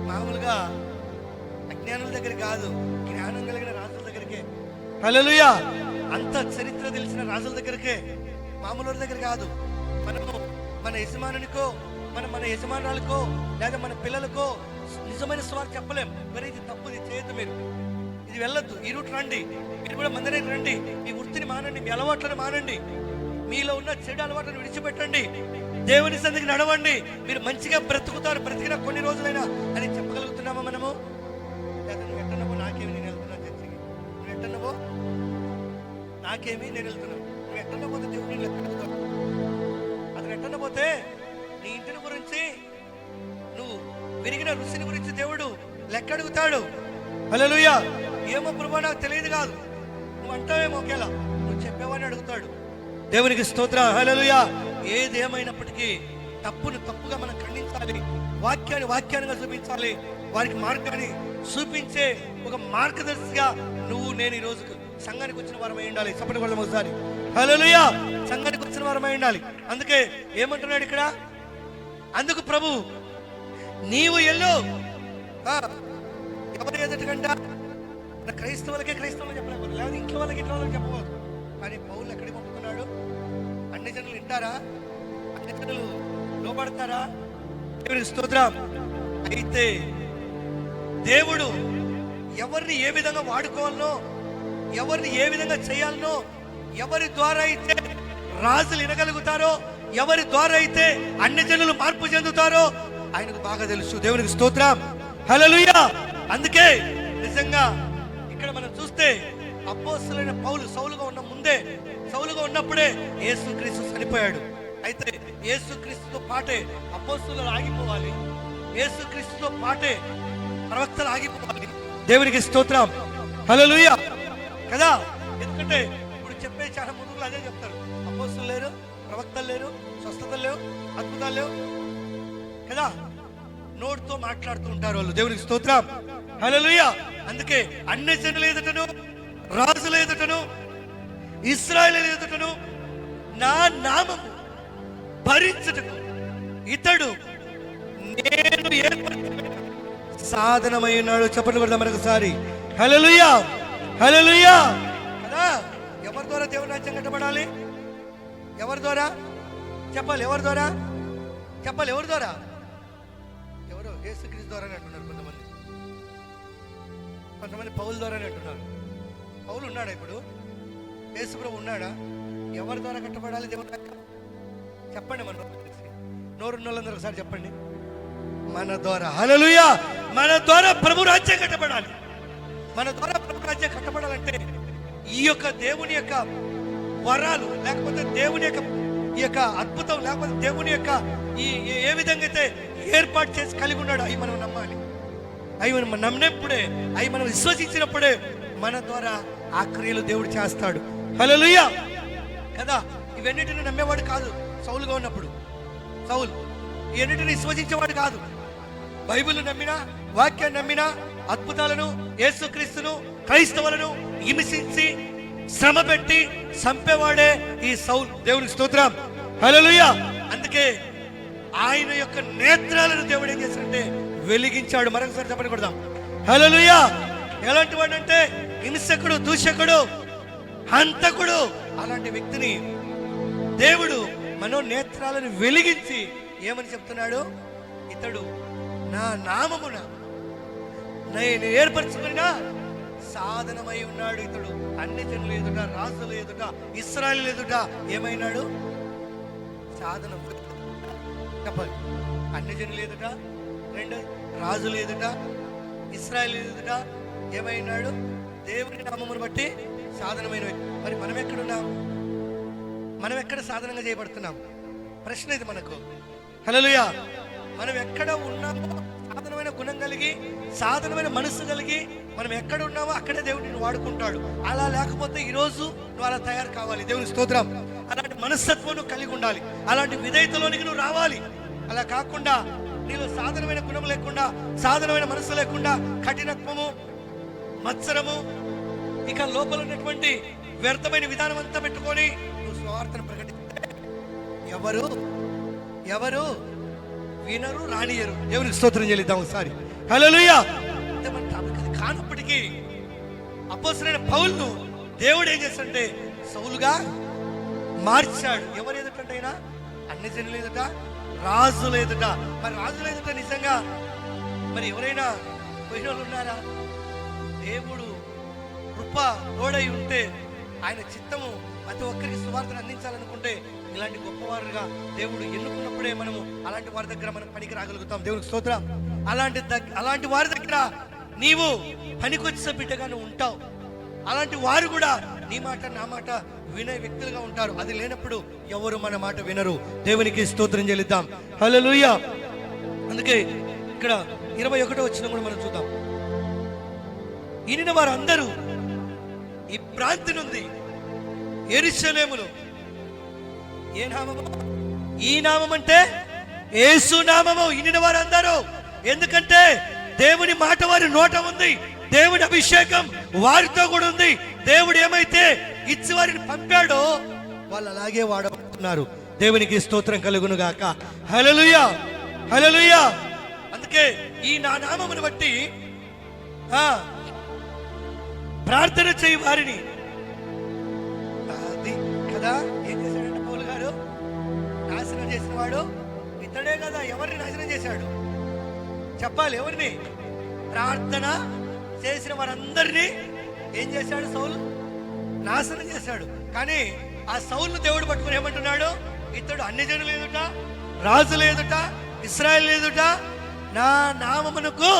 Speaker 1: మామూలుగా అజ్ఞానుల దగ్గర కాదు, జ్ఞానం కలిగిన రాజుల దగ్గరికే. హల్లెలూయా. అంత చరిత్ర తెలిసిన రాజుల దగ్గరికే, మామూలు దగ్గర కాదు. మనము మన యజమానునికో మన యజమానురాలకో లేదా మన పిల్లలకో నిజమైన స్వార్థ చెప్పలేం. మరి ఇది తప్పు, ఇది చేయొద్దు, మీరు ఇది వెళ్ళొద్దు, ఈ రూట్ రండి, మీరు కూడా మందిరానికి రండి, మీ వృత్తిని మానండి, మీ అలవాట్లను మానండి, మీలో ఉన్న చెడు అలవాట్లను విడిచిపెట్టండి, దేవుని సన్నిధికి నడవండి, మీరు మంచిగా బ్రతుకుతారు, బ్రతికిన కొన్ని రోజులైనా అని చెప్పగలుగుతున్నామా మనము? లేదా నువ్వు ఎట్టనవో నాకేమి నేను వెళ్తున్నాను చర్చికి, నువ్వు ఎట్టనవో నాకేమి నేను వెళ్తున్నాను, నువ్వు ఎట్టన పోతే దేవుడు నేను లెక్కడుగుతావు. అతను ఎట్టన పోతే నీ ఇంటిని గురించి, నువ్వు విరిగిన రుచిని గురించి దేవుడు లెక్కడుగుతాడు. హల్లెలూయా. ఏమో ప్రభు నాకు తెలియదు కాదు, నువ్వు అంటావేమో ఒకేలా, నువ్వు చెప్పేవాడిని అడుగుతాడు. దేవునికి స్తోత్రం. హల్లెలూయా. ఏదేమైనప్పటికీ తప్పును తప్పుగా మనం ఖండించాలి, వాక్యాన్ని వాక్యాన్నిగా చూపించాలి, వారికి మార్గాన్ని చూపించే ఒక మార్గదర్శిగా నువ్వు నేను ఈ రోజుకు సంఘానికి వచ్చిన వారమై ఉండాలి. చెప్పండి వాళ్ళం ఒకసారి. హల్లెలూయా. సంఘానికి వచ్చిన వారమై ఉండాలి. అందుకే ఏమంటున్నాడు ఇక్కడ? అందుకు ప్రభు నీవు ఎల్లు. ఎవరి ఎదుటికంట? క్రైస్తవులకే క్రైస్తవులు చెప్పలేదు, లేదా ఇంట్లో వాళ్ళకి ఇంట్లో వాళ్ళకి చెప్పకూడదు. కానీ పౌలు ఎక్కడికి పంపుతున్నాడు? అన్ని జనులు వింటారా? అన్ని జనులు లోపడతారా? దేవునికి స్తోత్రం. అయితే దేవుడు ఎవరిని ఏ విధంగా వాడుకోవాలనో, ఎవరిని ఏ విధంగా చేయాలనో, ఎవరి ద్వారా అయితే రాజులు వినగలుగుతారో, ఎవరి ద్వారా అయితే అన్ని జనులు మార్పు చెందుతారో ఆయనకు బాగా తెలుసు. దేవునికి స్తోత్రం. హల్లెలూయా. అందుకే నిజంగా ఇక్కడ మనం చూస్తే అపోస్తలుడైన పౌలు సౌలుగా ఉన్నప్పుడే యేసుక్రీస్తు చనిపోయాడు. అయితే యేసుక్రీస్తుతో పాటే అపోస్తలులు ఆగిపోవాలి, యేసుక్రీస్తుతో పాటే ప్రవక్తలు ఆగిపోవాలి. దేవునికి స్తోత్రం, హల్లెలూయా కదా. ఎందుకంటే ఇప్పుడు చెప్పే చాలా ముందులు అదే చెప్తారు, అపోస్తలులు లేరు, ప్రవక్తలు లేరు, స్వస్థతలు లేవు, అద్భుతాలు లేవు కదా. నోటితో మాట్లాడుతూ ఉంటారు వాళ్ళు. దేవునికి స్తోత్రం, హల్లెలూయా. అందుకే అన్ని జనుల ఎదుటను, రాజుల ఎదుటను, ఇశ్రాయేలు ఎదుటను నా నామము భరించుటకు ఇతడు నేను ఏర్పరిచిన సాధనమై ఉన్నాడు. చెప్పండి కూడా మరొకసారి, హల్లెలూయా, హల్లెలూయా కదా. ఎవరి ద్వారా దేవుని రాజ్యం కట్టబడాలి? ఎవరి ద్వారా చెప్పాలి? ఎవరి ద్వారా చెప్పాలి? ఎవరి ద్వారా? ఎవరు? యేసుక్రీస్తు ద్వారానే అంటున్నారు కొంతమంది పౌలు ద్వారానే అంటున్నారు. పౌలు ఉన్నాడా ఇప్పుడు? యేసు ప్రభు ఉన్నాడా? ఎవరి ద్వారా కట్టబడాలి దేవుని రాజ్యం? చెప్పండి, మన నోరున్నోళ్ళందరూ ఒకసారి చెప్పండి, మన ద్వారా. హల్లెలూయా, మన ద్వారా ప్రభు రాజ్యం కట్టబడాలి. మన ద్వారా ప్రభు రాజ్యం కట్టబడాలంటే ఈ యొక్క దేవుని యొక్క వరాలు, లేకపోతే దేవుని యొక్క ఈ యొక్క అద్భుతం, లేకపోతే దేవుని యొక్క ఏ విధంగా అయితే ఏర్పాటు చేసి కలిగి ఉన్నాడు, అవి మనం నమ్మాలి. అవి మనం నమ్మినప్పుడే, అవి మనం విశ్వసించినప్పుడే మన ద్వారా ఆ క్రియలు దేవుడు చేస్తాడు. హల్లెలూయా కదా. ఇవన్నిటిని నమ్మేవాడు కాదు సౌలుగా ఉన్నప్పుడు. సౌలు ఇవన్నిటిని విశ్వసించేవాడు కాదు. బైబిల్ నమ్మినా, వాక్యాన్ని నమ్మినా, అద్భుతాలను, యేసుక్రీస్తును, క్రైస్తవులను హింసించి శ్రమ పెట్టి చంపేవాడే ఈ సౌలు. దేవునికి స్తోత్రం, హల్లెలూయా. అందుకే ఆయన యొక్క నేత్రాలను దేవుడు ఏం చేశాడంటే వెలిగించాడు. మరొకసారి చెప్పని కొడదాం, హల్లెలూయా. ఎలాంటి వాడు అంటే హింసకుడు, దూషకుడు, హంతకుడు, అలాంటి వ్యక్తిని దేవుడు మనోనేత్రాలను వెలిగించి ఏమని చెప్తున్నాడు? ఇతడు నా నామమున నేను ఏర్పరచుకున్న సాధనమై ఉన్నాడు. ఇతడు అన్ని జనులు ఎదుట, రాజులు ఎదుట, ఇశ్రాయేలు ఎదుట ఏమైనాడు? సాధనం. చెప్పాలి, అన్ని జనులు ఎదుట, రెండు రాజులు ఎదుట, ఇశ్రాయేలు ఎదుట ఏమైనాడు? దేవుని నామమును బట్టి సాధనమైన. మరి మనం ఎక్కడున్నాం? మనం ఎక్కడ సాధనంగా చేయబడుతున్నాం? ప్రశ్న ఇది మనకు. హల్లెలూయా. మనం ఎక్కడ ఉన్నామో, సాధనమైన గుణం కలిగి, సాధనమైన మనసు కలిగి మనం ఎక్కడ ఉన్నామో అక్కడే దేవుడు నిన్ను వాడుకుంటాడు. అలా లేకపోతే ఈరోజు నువ్వు అలా తయారు కావాలి. దేవుని స్తోత్రం. అలాంటి మనస్తత్వం నువ్వు కలిగి ఉండాలి. అలాంటి విధేయతలోనికి నువ్వు రావాలి. అలా కాకుండా నీలో సాధనమైన గుణం లేకుండా, సాధనమైన మనసు లేకుండా, కఠినత్వము, మత్సరము, ఇక లోపల ఉన్నటువంటి వ్యర్థమైన విధానం అంతా పెట్టుకొని నువ్వు స్వార్థను ప్రకటిస్తే ఎవరు వినరు, రానియరు. దేవునికి స్తోత్రం చెల్లిద్దాం ఒకసారి, హల్లెలూయా. అది కానప్పటికీ అపోస్తలుడైన పౌలును దేవుడు ఏం చేస్తాడంటే సౌలుగా మార్చాడు. ఎవరు ఎదుటంటే అయినా అన్ని జనులు ఎదుట, రాజుల ఎదుట. మరి రాజుల ఎదుట నిజంగా మరి ఎవరైనా పోయిన వాళ్ళు ఉన్నారా? దేవుడు కృప తోడై ఉంటే, ఆయన చిత్తము ప్రతి ఒక్కరికి సువార్తను అందించాలనుకుంటే ఇలాంటి గొప్పవారుగా దేవుడు ఎన్నుకున్నప్పుడే మనము అలాంటి వారి దగ్గర మనం పనికి రాగలుగుతాం. దేవునికి స్తోత్రం. అలాంటి వారి దగ్గర నీవు పనికొచ్చే బిడ్డగా నువ్వు ఉంటావు. అలాంటి వారు కూడా నీ మాట నా మాట వినే వ్యక్తులుగా ఉంటారు. అది లేనప్పుడు ఎవరు మన మాట వినరు. దేవునికి స్తోత్రం చెల్లిద్దాం, హల్లెలూయా. అందుకే ఇక్కడ 21వ వచనం కూడా మనం చూద్దాం. ఈయన వారందరూ ఈ ప్రాంతి నుండి యెరూషలేములో, ఏ నామము? ఈ నామం అంటే యేసు నామము. ఈయన వారందరూ, ఎందుకంటే దేవుని మాట వారి నోట ఉంది, దేవుని అభిషేకం వారితో కూడా ఉంది. దేవుడు ఏమైతే ఇచ్చి వారిని పంపాడో వాళ్ళు అలాగే వాడబడుతున్నారు. దేవునికి స్తోత్రం కలుగును గాక, హల్లెలూయా, హల్లెలూయా. అందుకే ఈ నా నామమును బట్టి ప్రార్థన చేయి వారిని. అది కదా ఏం చేశాడంటే పౌలు గారు, నాశనం చేసిన వాడు ఇతడే కదా. ఎవరిని నాశనం చేశాడు చెప్పాలి? ఎవరిని? ప్రార్థన చేసిన వారందరినీ ఏం చేశాడు? సౌలు నాశనం చేశాడు. కానీ ఆ సౌలును దేవుడు పట్టుకుని ఏమంటున్నాడు? ఇతడు అన్ని జనులు ఎదుట, రాజులు ఎదుట, ఇశ్రాయేలు ఎదుట నా నామమునకు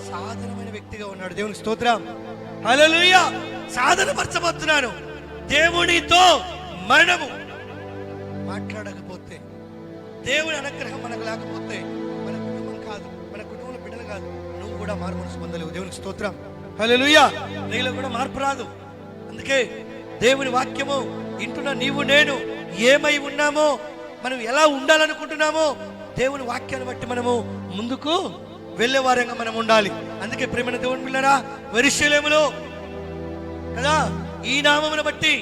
Speaker 1: సాధనమైన వ్యక్తిగా ఉన్నాడు. దేవునికి స్తోత్రం. హల్లెలూయా. సాధనపరచబోతున్నాను. దేవునితో మనము మాట్లాడకపోతే, దేవుని అనుగ్రహం మనకు లేకపోతే, మన కుటుంబం కాదు, మన కుటుంబంలో బిడ్డలు కాదు, నువ్వు కూడా మారు మనసు పొందలేవు. దేవునికి స్తోత్రం. హల్లెలూయా. నీలో కూడా మార్పు రాదు. అందుకే దేవుని వాక్యము వింటున్న నీవు నేను ఏమై ఉన్నామో, మనం ఎలా ఉండాలనుకుంటున్నామో దేవుని వాక్యాన్ని బట్టి మనము ముందుకు వెళ్ళే వారంగా మనం ఉండాలి. అందుకే ప్రేమైన దేవుని పిల్లరా, యెరూషలేములో కదా ఈ నామమును బట్టి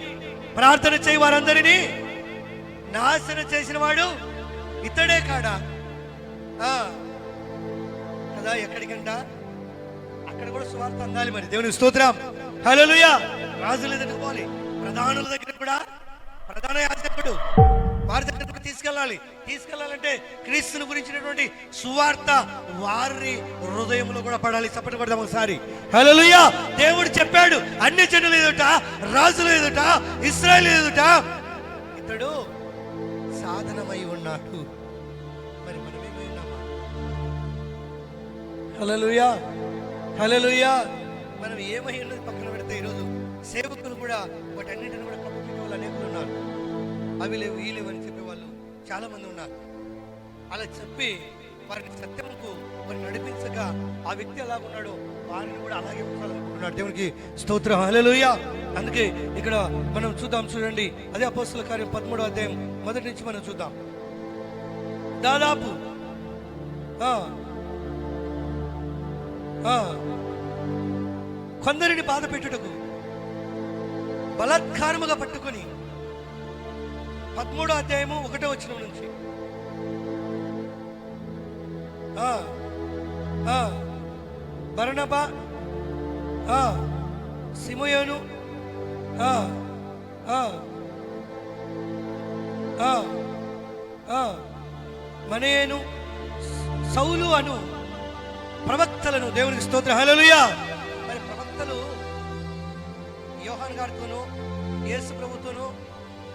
Speaker 1: ప్రార్థన చేయి వారందరినీ నాశనం చేసిన వాడు ఇతడే కాడా కదా. ఎక్కడికంట అక్కడ కూడా సువార్త అందాలి. మరి దేవునికి స్తోత్రం. హల్లెలూయా. రాజుల దగ్గర పోవాలి, ప్రధానుల దగ్గర కూడా, ప్రధాన యాజకుడు వారి దగ్గర కూడా తీసుకెళ్ళాలంటే క్రీస్తుని గురించినటువంటి సువార్త వారి హృదయంలో కూడా పడాలి. చప్పట్లు కొడదాం ఒకసారి. హల్లెలూయా. దేవుడు చెప్పాడు, అన్ని జనుల ఎదుట, రాజుల ఎదుట, ఇశ్రాయేలు ఎదుట ఇతడు సాధనమై ఉన్నాడు. మరి మనమేమై ఉన్నామా? హల్లెలూయా. హల్లెలూయా. మనం ఏమై ఉన్నది పక్కన పెడితే, ఈరోజు సేవకులు కూడా వాటన్నింటిని కూడా పక్కన వాళ్ళు అనేకులు ఉన్నారు. అవి లేవు, ఈ లేవు అని చెప్పేవాళ్ళు చాలా మంది ఉన్నారు. అలా చెప్పి వారిని సత్యముకు వారిని నడిపించగా ఆ వ్యక్తి ఎలాగున్నాడో వారిని కూడా అలాగే ఉండాలనుకుంటున్నాడు. దేవునికి స్తోత్రం. హల్లెలూయా. అందుకే ఇక్కడ మనం చూద్దాం, చూడండి. అదే అపోస్తలుల కార్యం 13వ అధ్యాయం మొదటి నుంచి మనం చూద్దాం. దాదాపు కొందరిని బాధ పెట్టుటకు బలాత్కారముగా పట్టుకొని 13వ అధ్యాయము 1వ వచనం నుంచి బర్నబా, సిమోను, మనేను, సౌలు అను ప్రవక్తలను, దేవునికి స్తోత్రం. హల్లెలూయా. మరి ప్రవక్తలు యోహాను గారితోనూ యేసు ప్రభుతోనూ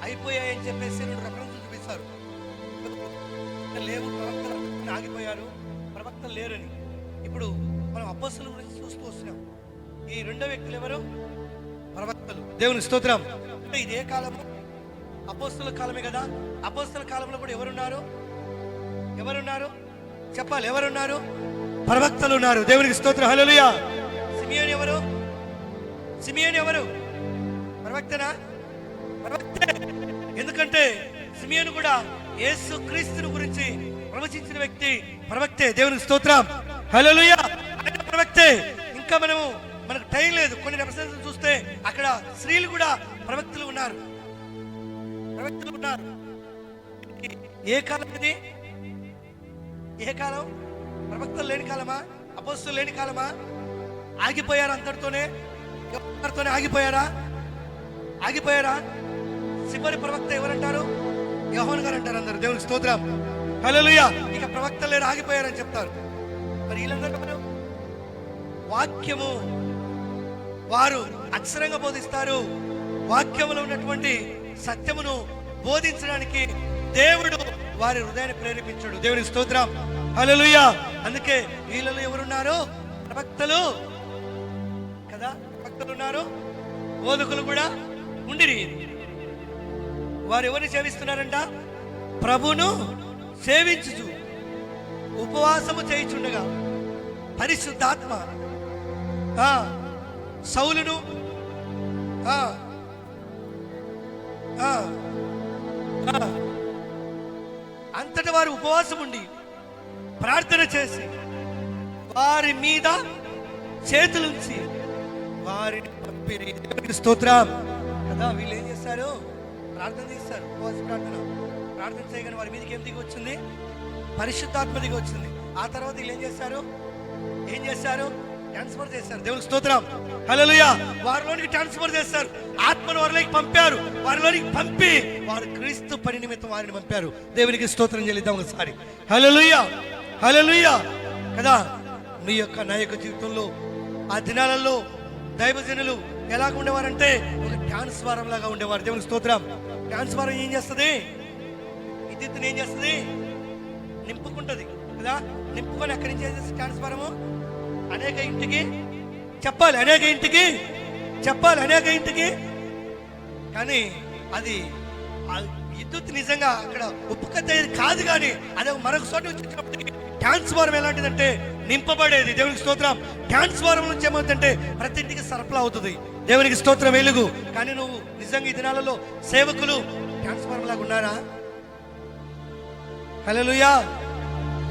Speaker 1: అయిపోయాయని చెప్పేసి 2 రెఫరెన్సులు చూపిస్తారు. లేవు, ప్రవక్తలు ఆగిపోయారు, ప్రవక్తలు లేరని. ఇప్పుడు మనం అపోస్తలుల గురించి చూస్తూ వస్తున్నాం. ఈ 2వ వ్యక్తులు ఎవరు? ప్రవక్తలు. దేవునికి స్తోత్రం. అంటే ఇదే కాలము, అపోస్తలుల కాలమే కదా. అపోస్తలుల కాలంలో కూడా ఎవరున్నారు చెప్పాలి. ఎవరున్నారు? ప్రవక్తలు ఉన్నారు. దేవునికి స్తోత్రం. హల్లెలూయా. సిమియోను ఎవరు? ప్రవక్తనా? ప్రవక్తే. ఎందుకంటే సిమియోను కూడా యేసు క్రీస్తుని గురించి ప్రవచించిన వ్యక్తి, ప్రవక్తే. దేవునికి స్తోత్రం. హల్లెలూయా. ప్రవక్తే. ఇంకా మనకు టైం లేదు, కొన్ని రెఫరెన్సెస్ చూస్తే అక్కడ స్త్రీలు కూడా ప్రవక్తలు ఉన్నారు. ఏ కాలం ఇది? ఏ కాలం? ప్రవక్తలు లేని కాలమా? అపోస్తలులు లేని కాలమా? ఆగిపోయారా? అంతటితోనే ఆగిపోయారా? చివరి ప్రవక్త ఎవరంటారు? యోహాను గారు అంటారు అందరు. దేవునికి స్తోత్రం. హల్లెలూయా. ఇక ప్రవక్తలు లేరు, ఆగిపోయారని చెప్తారు. మరి వీళ్ళందరూ వాక్యము వారు అక్షరంగా బోధిస్తారు. వాక్యములో ఉన్నటువంటి సత్యమును బోధించడానికి దేవుడు వారి హృదయాన్ని ప్రేరేపించాడు. దేవునికి స్తోత్రం. హల్లెలూయా. అందుకే వీళ్ళలో ఎవరున్నారు? ప్రవక్తలు కదా. ప్రవక్తలు ఉన్నారు, బోధకులు కూడా ఉండిరి. వారు ఎవరిని సేవిస్తున్నారంట? ప్రభును సేవించుచు ఉపవాసము చేయుచుండగా పరిశుద్ధాత్మ సౌలును అంతటా వారు ఉపవాసం ఉండి ప్రార్థన చేసి వారి మీద చేతులుంచి వారిని పంపిరి. స్తోత్రం కదా. వీళ్ళు ఏం చేస్తారు? ప్రార్థన చేస్తారు, ఉపవాస ప్రార్థన చేయగానే వారి మీదకి ఏం దిగి వచ్చింది? పరిశుద్ధాత్మ దిగి వచ్చింది. ఆ తర్వాత వీళ్ళు ఏం చేస్తారు? ట్రాన్స్ఫర్ చేస్తారు. దేవునికి స్తోత్రం. హల్లెలూయా. వారిలోనికి ట్రాన్స్ఫర్ చేస్తారు. ఆత్మను వారిలోకి పంపారు. వారిలోనికి పంపి వారు క్రీస్తు పని నిమిత్తం వారిని పంపారు. దేవునికి స్తోత్రం చెల్లిద్దాం ఒకసారి. హల్లెలూయా. హల్లెలూయా కదా. నీ యొక్క నా యొక్క జీవితంలో ఆ దినాలలో దైవజనులు ఎలాగ ఉండేవారంటే ఒక ట్రాన్స్ఫారం లాగా ఉండేవారు. దేవునికి స్తోత్రం. ట్రాన్స్ఫారం ఏం చేస్తుంది? విద్యుత్తుని ఏం చేస్తుంది? నింపుకుంటుంది కదా. నింపుకొని అక్కడి నుంచి ఏం చేస్తుంది? ట్రాన్స్ఫారము అనేక ఇంటికి చెప్పాలి అనేక ఇంటికి, చెప్పాలి అనేక ఇంటికి. కానీ అది విద్యుత్ నిజంగా అక్కడ ఉప్పుకత్తి కాదు, కానీ అది మరొక చోట వచ్చినప్పటికీ ట్రాన్స్ఫార్మర్ ఎలాంటిదంటే నింపబడేది. దేవునికి స్తోత్రం. ట్రాన్స్ఫార్మర్ నుంచి ఏమవుతుందంటే ప్రతి ఇంటికి సరఫరా అవుతుంది. దేవునికి స్తోత్రం, వెలుగు. కానీ నువ్వు నిజంగా ఈ దినాలలో సేవకులు ట్రాన్స్ఫార్మర్ లాగా ఉన్నారా? హల్లెలూయా,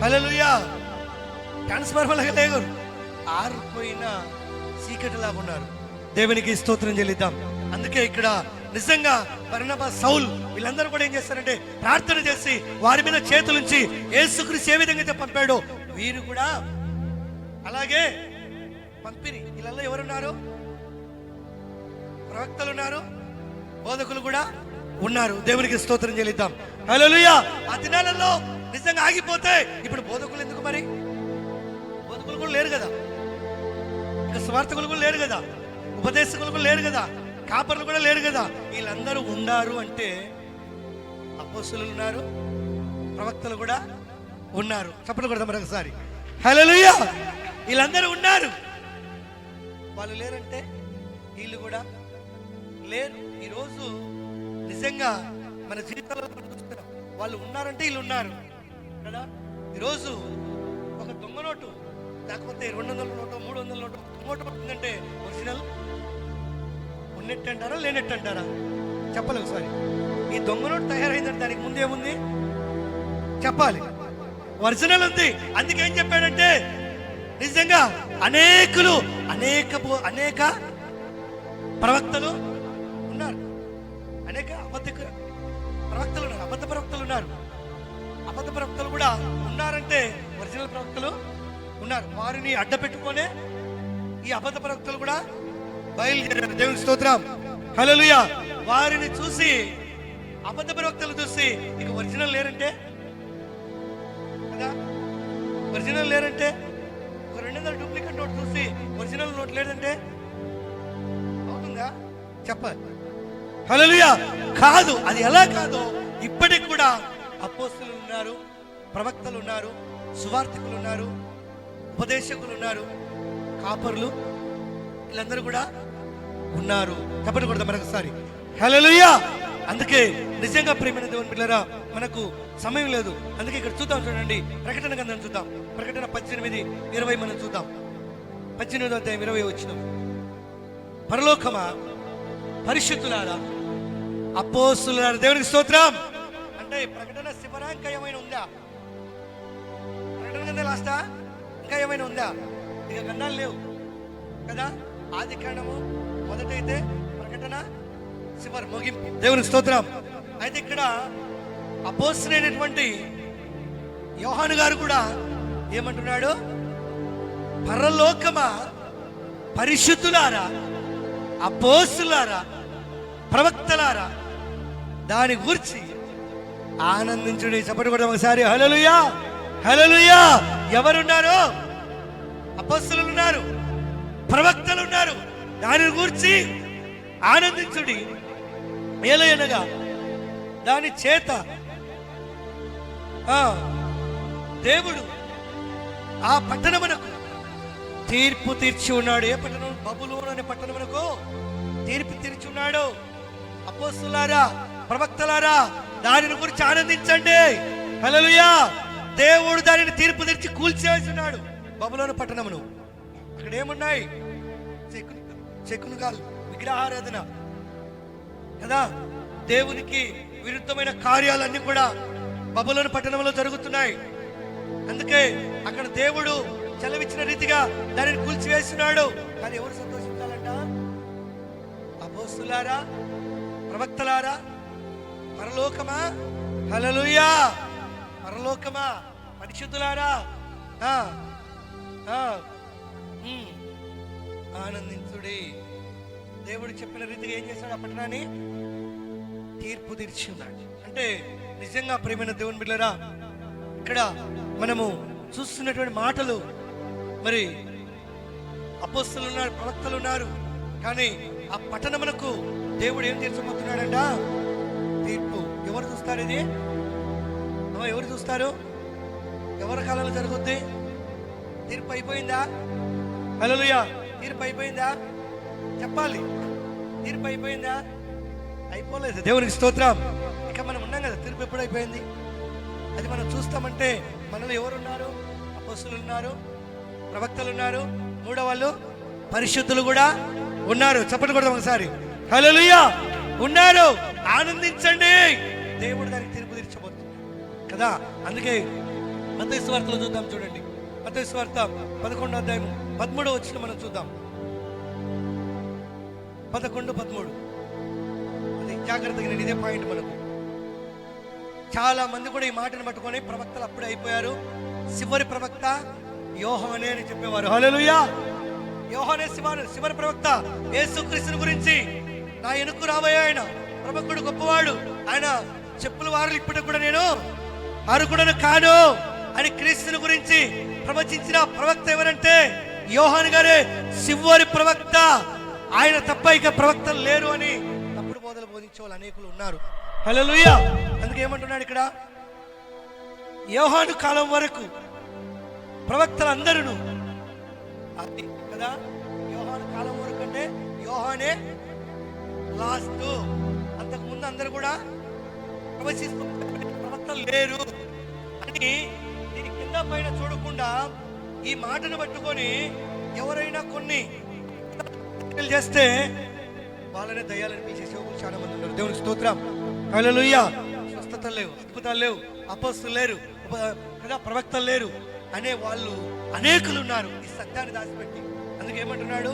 Speaker 1: హల్లెలూయా. ట్రాన్స్ఫార్మర్ లాగా లేరు, ఆరిపోయిన చీకటి లాగా ఉన్నారు. దేవునికి స్తోత్రం చెల్లిద్దాం. అందుకే ఇక్కడ నిజంగా బర్నబా, సౌల్ వీళ్ళందరూ కూడా ఏం చేస్తారంటే ప్రార్థన చేసి వారి మీద చేతులుంచి యేసుక్రీస్తు ఏ విధంగా అయితే పంపాడో వీరు కూడా అలాగే పంపిణీ. వీళ్ళల్లో ఎవరున్నారు? ప్రవక్తలు ఉన్నారు, బోధకులు కూడా ఉన్నారు. దేవునికి స్తోత్రం చెల్లిద్దాం. హల్లెలూయా. ఆ దినాలలో నిజంగా ఆగిపోతే ఇప్పుడు బోధకులు ఎందుకు? మరి బోధకులు కూడా లేరు కదా, ఇంకా స్వార్థకులు కూడా లేరు కదా, ఉపదేశకులు కూడా లేరు కదా, కాపర్లు కూడా లేరు కదా. వీళ్ళందరూ ఉన్నారు అంటే అపోస్తలులు ఉన్నారు, ప్రవక్తలు కూడా ఉన్నారు. చప్పట్లు కొడదాం మరొకసారి. హల్లెలూయా. వీళ్ళందరూ ఉన్నారు. వాళ్ళు లేరంటే వీళ్ళు కూడా లేరు. ఈరోజు నిజంగా మన జీవితాల్లో చూస్తున్నాం, వాళ్ళు ఉన్నారంటే వీళ్ళు ఉన్నారు కదా. ఈరోజు ఒక దొంగ నోటు లేకపోతే 200 నోటు, 300 నోటు, నోటు ఉందంటే ఒరిజినల్ ఉన్నట్టు అంటారా, లేనట్టు అంటారా? చెప్పలేదు ఒకసారి. ఈ దొంగ నోటు తయారైందంటే దానికి ముందు ఏముంది చెప్పాలి, ఒరిజినల్ ఉంది. అందుకే ఏం చెప్పాడంటే నిజంగా అనేకులు అనేక ప్రవక్తలు ఉన్నారు, అనేక అబద్ధ ప్రవక్తలు ఉన్నారు, అబద్ధ ప్రవక్తలు ఉన్నారు. అబద్ధ ప్రవక్తలు కూడా ఉన్నారంటే ఒరిజినల్ ప్రవక్తలు ఉన్నారు. వారిని అడ్డ పెట్టుకునే ఈ అబద్ధ ప్రవక్తలు కూడా బయలుదేరారు. దేవుని స్తోత్రం. హల్లెలూయా. వారిని చూసి, అబద్ధ ప్రవక్తలు చూసి ఇక ఒరిజినల్ లేరంటే కదా, ఒరిజినల్ లేరంటే ఒక 200 డూప్లికేట్ నోట్ చూసి ఒరిజినల్ నోట్ లేదంటే అవుతుందా? చెప్పాలి. హల్లెలూయా. కాదు. అది ఎలా కాదు, ఇప్పటికి కూడా అపోస్తలులు ఉన్నారు, ప్రవక్తలు ఉన్నారు, సువార్తికులు ఉన్నారు, ఉపదేశకులు ఉన్నారు, కాపర్లు వీళ్ళందరూ కూడా ఉన్నారు. చెప్పకూడదు మరొకసారి. హల్లెలూయా. అందుకే నిజంగా ప్రియమైన దేవుని బిడ్డలారా, మనకు సమయం లేదు. అందుకే ఇక్కడ చూద్దాం, చూడండి, ప్రకటన గ్రంథం చూద్దాం. ప్రకటన 18:20 మనం చూద్దాం. 18:20 వచ్చిన పరలోకమా, పరిశుద్ధులారా, అపోస్తలులారా. దేవునికి స్తోత్రం. అంటే ప్రకటన శివరాంక ఏమైనా ఉందా? ప్రకటన గ్రంథం లాస్టా ఇంకా ఏమైనా ఉందా? ఇక గండాలు లేవు కదా. ఆది కాండము మొదటైతే ప్రకటన చివరి ముగింపు. దేవునికి స్తోత్రం. అయితే ఇక్కడ అపోస్తలుడైనటువంటి యోహాను గారు కూడా ఏమంటున్నాడు? పరలోకమా, పరిశుద్ధులారా, అపోస్తలులారా, ప్రవక్తలారా, దాని గురించి ఆనందించుడి. చప్పటి కొడదాం ఒకసారి. హల్లెలూయా, హల్లెలూయా. ఎవరున్నారు? అపోస్తలులు ఉన్నారు, ప్రవక్తలు ఉన్నారు. దాని గురించి ఆనందించుడి. ఏలయనగా దాని చేత దేవుడు ఆ పట్టణమునకు తీర్పు తీర్చి ఉన్నాడు. ఏ పట్టణం? బబులోను అనే పట్టణమునకు తీర్పు తీర్చి ఉన్నాడు. అపోస్తలులారా, ప్రవక్తలారా, దానిని గురించి ఆనందించండి. హల్లెలూయా. దేవుడు దానిని తీర్పు తీర్చి కూల్చేస్తున్నాడు బబులోను పట్టణమును. అక్కడ ఏమున్నాయి? చెకునుగాలు, విగ్రహారాధన కదా. దేవునికి విరుద్ధమైన కార్యాలన్నీ కూడా బబులోను పట్టణంలో జరుగుతున్నాయి. అందుకే అక్కడ దేవుడు చలవిచ్చిన రీతిగా దానిని కూల్చివేస్తున్నాడు. కానీ ఎవరు సంతోషించాలంట? అపోస్తలులారా, ప్రవక్తలారా, పరలోకమా, హల్లెలూయా, పరలోకమా, పరిశుద్ధులారా, ఆనందించుడి. దేవుడు చెప్పిన రీతిగా ఏం చేశాడు? ఆ పట్టణాన్ని తీర్పు తీర్చి ఉన్నాడు. అంటే నిజంగా ప్రియమైన దేవుని బిడ్డలారా, ఇక్కడ మనము చూస్తున్నటువంటి మాటలు, మరి అపోస్తలులు ఉన్నారు, ప్రవక్తలు ఉన్నారు. కానీ ఆ పట్టణమునకు దేవుడు ఏం తీర్చబోతున్నాడంట? తీర్పు. ఎవరు చూస్తారు ఇది? ఎవరు చూస్తారు? ఎవరి కాలంలో జరుగుద్ది? తీర్పు అయిపోయిందా? హల్లెలూయా. తీర్పు అయిపోయిందా? చెప్పాలి. తీర్పు అయిపోయిందా? అయిపోలేదు. దేవునికి స్తోత్రం. ఇక మనం ఉన్నాం కదా, తీర్పు ఎప్పుడు అయిపోయింది అది మనం చూస్తామంటే మనలో ఎవరున్నారు? అపోస్తలులు ఉన్నారు, ప్రవక్తలు ఉన్నారు, మూడో వాళ్ళు పరిశుద్ధులు కూడా ఉన్నారు. చప్పట్లు కొడదాం ఒకసారి. హల్లెలూయా. ఉన్నారు. ఆనందించండి, దేవుడు దానికి తీర్పు తీర్చబోతుంది కదా. అందుకే మత్తయి సువార్తలో చూద్దాం. చూడండి, మత్తయి సువార్త 11వ అధ్యాయం 13వ వచనం మనం చూద్దాం. 11:13. అది జాగ్రత్తగా, నేను ఇదే పాయింట్. మనకు చాలా మంది కూడా ఈ మాటను పట్టుకొని ప్రవక్తలు అప్పుడే అయిపోయారు. చివరి ప్రవక్త యోహానే అని చెప్పేవారు. హల్లెలూయా. యోహానే చివరి ప్రవక్త. యేసుక్రీస్తుని గురించి, నా వెనుక రాబోయే ఆయన ప్రవక్తుడు గొప్పవాడు, ఆయన చెప్పులు వారు ఇప్పటికి కూడా నేను అర్హుడను కాను అని క్రీస్తుని గురించి ప్రవచించిన ప్రవక్త ఎవరంటే యోహాను గారే చివరి ప్రవక్త. ఆయన తప్ప ఇక ప్రవక్తలు లేరు అని తప్పుడు బోధలు బోధించే వాళ్ళు అనేకులు ఉన్నారు. హల్లెలూయా. అందుకే ఏమంటున్నాడు ఇక్కడ, యోహాను కాలం వరకు ప్రవక్తలు అందరూ అది కదా. యోహాను కాలం వరకు అంటే యోహానే లాస్ట్. అంతకుముందు అందరూ కూడా ప్రవక్తలు లేరు అని దీని కింద పైన చూడకుండా ఈ మాటను పట్టుకొని ఎవరైనా కొన్ని చేస్తే వాళ్ళనే దయ్యాలని పిలిచే సేవకులు చాలా మంది ఉన్నారు. దేవునికి స్తోత్రం. హల్లెలూయా. స్వస్థతలు లేవు, అద్భుతాలు లేవు, అపోస్తలులు లేరు కదా, ప్రవక్తలు లేరు అనే వాళ్ళు అనేకులు ఉన్నారు ఈ సత్యాన్ని దాచిపెట్టి. అందుకే ఏమంటున్నాడు,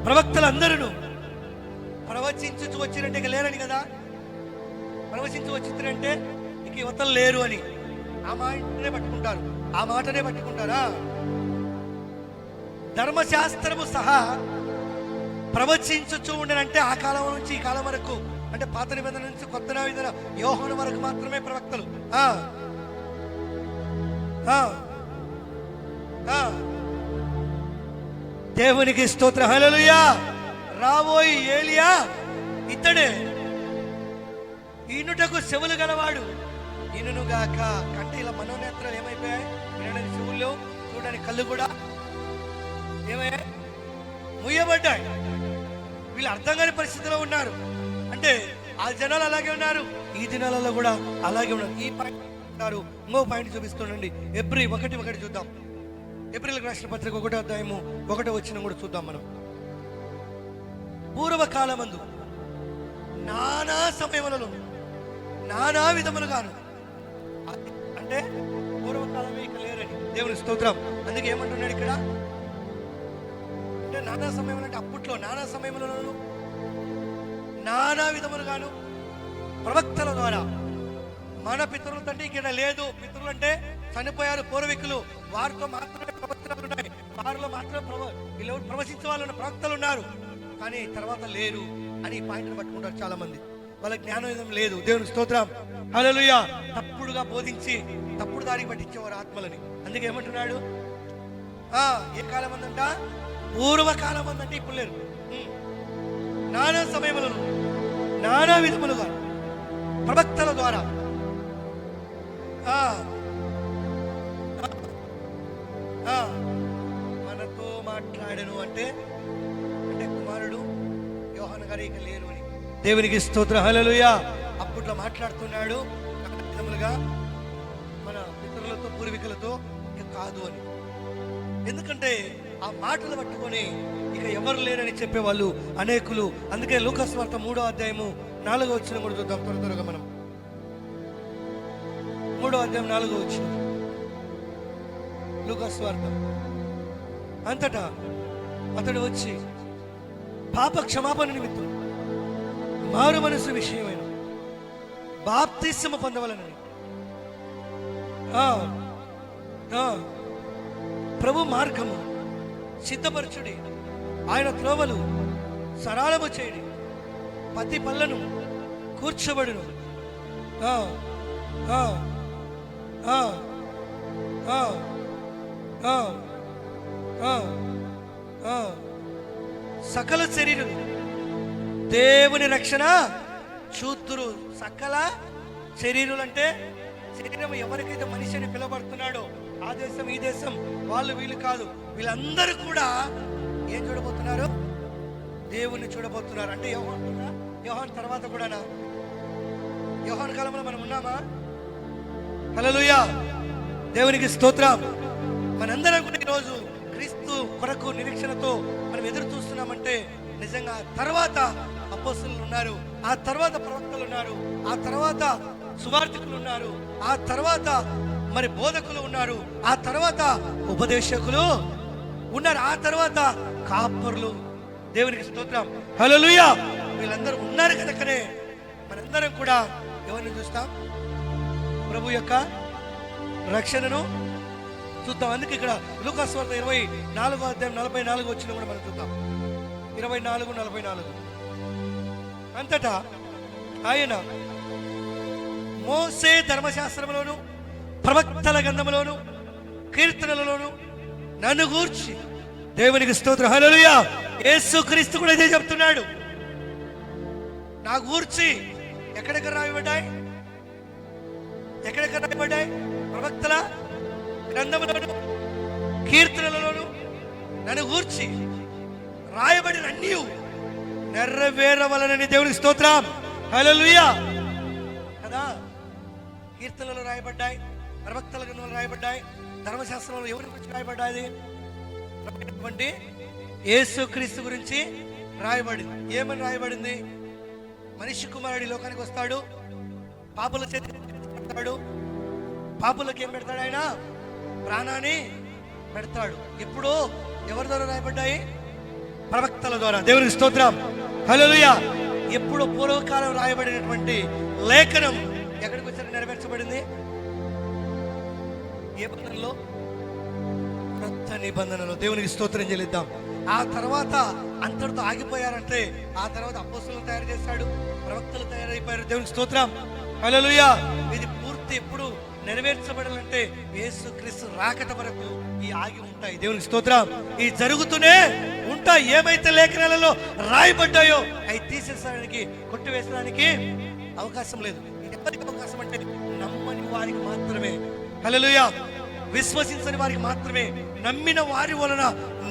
Speaker 1: ప్రవక్తలు అందరూ ప్రవచించు వచ్చినట్టే ఇక లేరని కదా. ప్రవచించు వచ్చిందంటే ఇక యువతలు లేరు అని ఆ మాటనే పట్టుకుంటారు. ఆ మాటనే పట్టుకుంటారా? ధర్మశాస్త్రము సహా ప్రవచించుచూ ఉండనంటే ఆ కాలం నుంచి ఈ కాలం వరకు, అంటే పాత నిబంధన నుంచి కొత్త నిబంధన యోహాను వరకు మాత్రమే ప్రవక్తలు. దేవునికి స్తోత్రం. హల్లెలూయా. రాబోయి ఏలియా ఇతడే. ఈనుటకు చెవులు గలవాడు ఈనుగాక. కంటే ఇలా మనోనేత్రాలు ఏమైపోయాయి? వినడానికి చెవులు లేవు, చూడడానికి కళ్ళు కూడా ఏమయ్యాయి? ముయ్యబడ్డాయి. వీళ్ళు అర్థం కాని పరిస్థితిలో ఉన్నారు. అంటే ఆ జనాలు అలాగే ఉన్నారు, ఈ దినాలలో కూడా అలాగే ఉన్నారు. ఈ పాయింట్ ఉన్నారు. ఇంకో పాయింట్ చూపిస్తుండండి. ఏప్రిల్ 1:1 చూద్దాం. ఏప్రిల్ రాసిన పత్రిక 1వ అధ్యాయము 1వ వచనం కూడా చూద్దాం మనం. పూర్వకాలమందు నానా సమయములలో నానా విధములుగాను, అంటే పూర్వకాలమే ఇక లేరని. దేవుని స్తోత్రం. అందుకే ఏమంటున్నాడు ఇక్కడ, అంటే నానా సమయం అంటే అప్పట్లో నానా సమయములను నానా విధములుగాను ప్రవక్తల ద్వారా మన పితరుల తండ్రి ఇక్కడ లేదు. పితరులు అంటే చనిపోయారు పూర్వీకులు, వారితో మాత్రమే ప్రవక్తలు ఉన్నాయి, వారిలో మాత్రమే ప్రవచించే వాళ్ళు ప్రవక్తలు ఉన్నారు, కానీ తర్వాత లేరు అని పాయింట్ని పట్టుకుంటారు చాలా మంది. వాళ్ళ జ్ఞానం లేదు. దేవుని స్తోత్రం. హల్లెలూయా. తప్పుడుగా బోధించి తప్పుడు దారికి పట్టించేవారు ఆత్మలని. అందుకే ఏమంటున్నాడు, ఏ కాలం అందంట? పూర్వకాలం అందంటే ఇప్పుడు లేరు. నానా సమయములను నానా విధములుగా ప్రవక్తల ద్వారా మనతో మాట్లాడను అంటే కుమారుడు యోహాను గారు ఇక లేరు అని. దేవునికి స్తోత్రం. హల్లెలూయా. అప్పట్లో మాట్లాడుతున్నాడు విధములుగా మన పితరులతో పూర్వీకులతో ఇక కాదు అని. ఎందుకంటే ఆ మాటలు పట్టుకొని ఇక ఎవరు లేరని చెప్పేవాళ్ళు అనేకులు. అందుకే లూకాసు వార్త 3వ అధ్యాయము 4వ వచనం కూడా చూద్దాం త్వరగా మనం. 3వ అధ్యాయం 4వ వచనం. లూకాసు వార్త. అంతటా అతడు వచ్చి పాప క్షమాపణ నిమిత్తం మారు మనసు విషయమైన బాప్తిస్మము పొందవలనని ప్రభు మార్గము సిద్ధపరచుడి, ఆయన త్రోవలు సరళము చేయడి, పతి పళ్ళను కూర్చోబడును. సకల శరీరులు దేవుని రక్షణ చూతురు. సకల శరీరులు అంటే శరీరం ఎవరికైతే మనిషి అని పిలువబడుతున్నాడో ఆ దేశం ఈ దేశం వాళ్ళు వీళ్ళు కాదు, వీళ్ళందరూ కూడా ఏం చూడబోతున్నారు? దేవుణ్ణి చూడబోతున్నారు. అంటే యోహాను తర్వాత కూడానా? యోహాను కాలంలో మనం ఉన్నామా? హల్లెలూయా, దేవునికి స్తోత్రం. మనందరం కూడా ఈరోజు క్రీస్తు కొరకు నిరీక్షణతో మనం ఎదురు చూస్తున్నామంటే నిజంగా తర్వాత అపోస్తలులు ఉన్నారు, ఆ తర్వాత ప్రవక్తలు ఉన్నారు, ఆ తర్వాత సువార్తికులు ఉన్నారు, ఆ తర్వాత మరి బోధకులు ఉన్నారు, ఆ తర్వాత ఉపదేశకులు ఉన్నారు, ఆ తర్వాత కాపరులు. దేవునికి స్తోత్రం, హల్లెలూయా. వీళ్ళందరూ ఉన్నారు కనుకనే మనందరం కూడా ఎవరిని చూస్తాం? ప్రభు యొక్క రక్షణను చూద్దాం. అందుకే ఇక్కడ లూకాసు వార్త 24వ అధ్యాయం 44 వచ్చిన కూడా మనం చూద్దాం. 24:44 అంతటా ఆయన మోసే ధర్మశాస్త్రంలోను ప్రవక్తల గ్రంథములోను కీర్తనలలోను నన్ను గూర్చి, దేవునికి స్తోత్రం, హల్లెలూయా, యేసుక్రీస్తు కూడా ఇదే చెప్తున్నాడు. నా గూర్చి ఎక్కడెక్కడ రాయబడ్డాయి? ఎక్కడెక్కడ రాయబడ్డాయి? ప్రవక్తల గ్రంథములోను కీర్తనలలోను నన్ను గూర్చి రాయబడిన అన్నీ నెరవేరవలనని దేవునికి స్తోత్రం, హల్లెలూయా. కదా, కీర్తనలు రాయబడ్డాయి, ప్రవక్తల గ్రంథంలో రాయబడ్డాయి, ధర్మశాస్త్రంలో ఎవరి గురించి రాయబడ్డాయి? యేసుక్రీస్తు గురించి రాయబడింది. ఏమని రాయబడింది? మనిషి కుమారుడి లోకానికి వస్తాడు, పాపుల చేతి పెడతాడు, పాపులకు ఏం పెడతాడు? ఆయన ప్రాణాన్ని పెడతాడు. ఇప్పుడు ఎవరి ద్వారా రాయబడ్డాయి? ప్రవక్తల ద్వారా. దేవునికి స్తోత్రం, హల్లెలూయా. ఎప్పుడు పూర్వకాలం రాయబడినటువంటి లేఖనం ఎక్కడికి వచ్చి నెరవేర్చబడింది? ఏ బంధనలో? క్రొత్త నిబంధనలో. దేవునికి స్తోత్రం చెల్లిద్దాం. ఆ తర్వాత అంతటితో ఆగిపోయారంటే ఆ తర్వాత అపోస్తలులను తయారు చేశాడు, ప్రవక్తలు తయారైపోయారు. దేవునికి స్తోత్రం, హల్లెలూయా. ఇది పూర్తి ఎప్పుడు నెరవేర్చబడాలంటే యేసుక్రీస్తు రాకట వరకు ఈ ఆగి ఉంటాయి. దేవునికి స్తోత్రం. ఈ జరుగుతూనే ఉంటాయి. ఏమైతే లేఖనాలలో రాయబడ్డాయో అవి తీసేసడానికి, కొట్టివేసడానికి అవకాశం లేదు. ఇది ఎవరికి అవకాశం అంటే నమ్మని వారికి మాత్రమే. హల్లెలూయా. విశ్వసించని వారికి మాత్రమే. నమ్మిన వారి వలన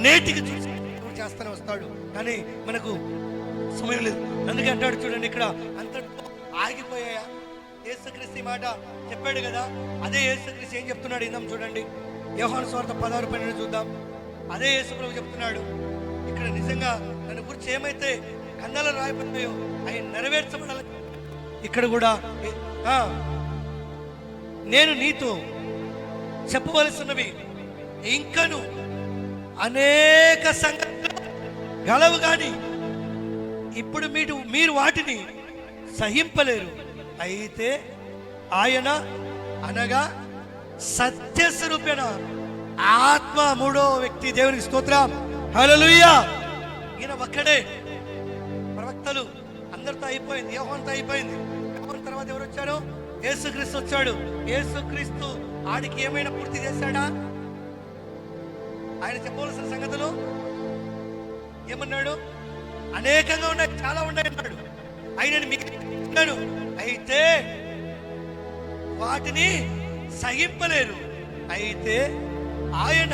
Speaker 1: నేటికి చూసి చేస్తూనే వస్తాడు. కానీ మనకు సమయం లేదు. అందుకే అంటాడు చూడండి, ఇక్కడ అంతటితో ఆగిపోయాయా? యేసుక్రీస్తు మాట చెప్పాడు కదా, అదే యేసుక్రీస్తు ఏం చెప్తున్నాడు ఇందాం చూడండి. యోహాను సువార్త 16:12 చూద్దాం. అదే యేసుప్రభు చెప్తున్నాడు ఇక్కడ. నిజంగా దాని గురించి ఏమైతే గ్రంథాలు రాయబడ్డాయో అవి నెరవేర్చబడాలి. ఇక్కడ కూడా నేను నీతో చెప్పవలసినవి ఇంకను అనేక సంగతులు గలవు గాని ఇప్పుడు మీరు వాటిని సహింపలేరు. అయితే ఆయన అనగా సత్యస్వరూపేణ ఆత్మ, మూడో వ్యక్తి. దేవునికి స్తోత్రం, హల్లెలూయా. ఈయన ఒక్కడే. ప్రవక్తలు అందరితో అయిపోయింది, యోహానుతో అయిపోయింది. యోహాను తర్వాత ఎవరు వచ్చారు? యేసుక్రీస్తు వచ్చాడు. యేసుక్రీస్తు ఆడికి ఏమైనా పూర్తి చేశాడా? ఆయన చెప్పవలసిన సంగతులు ఏమన్నాడు? అనేకంగా ఉన్నాయి, చాలా ఉన్నాయి అన్నాడు. ఆయన మిగిలినాడు, అయితే వాటిని సహింపలేరు. అయితే ఆయన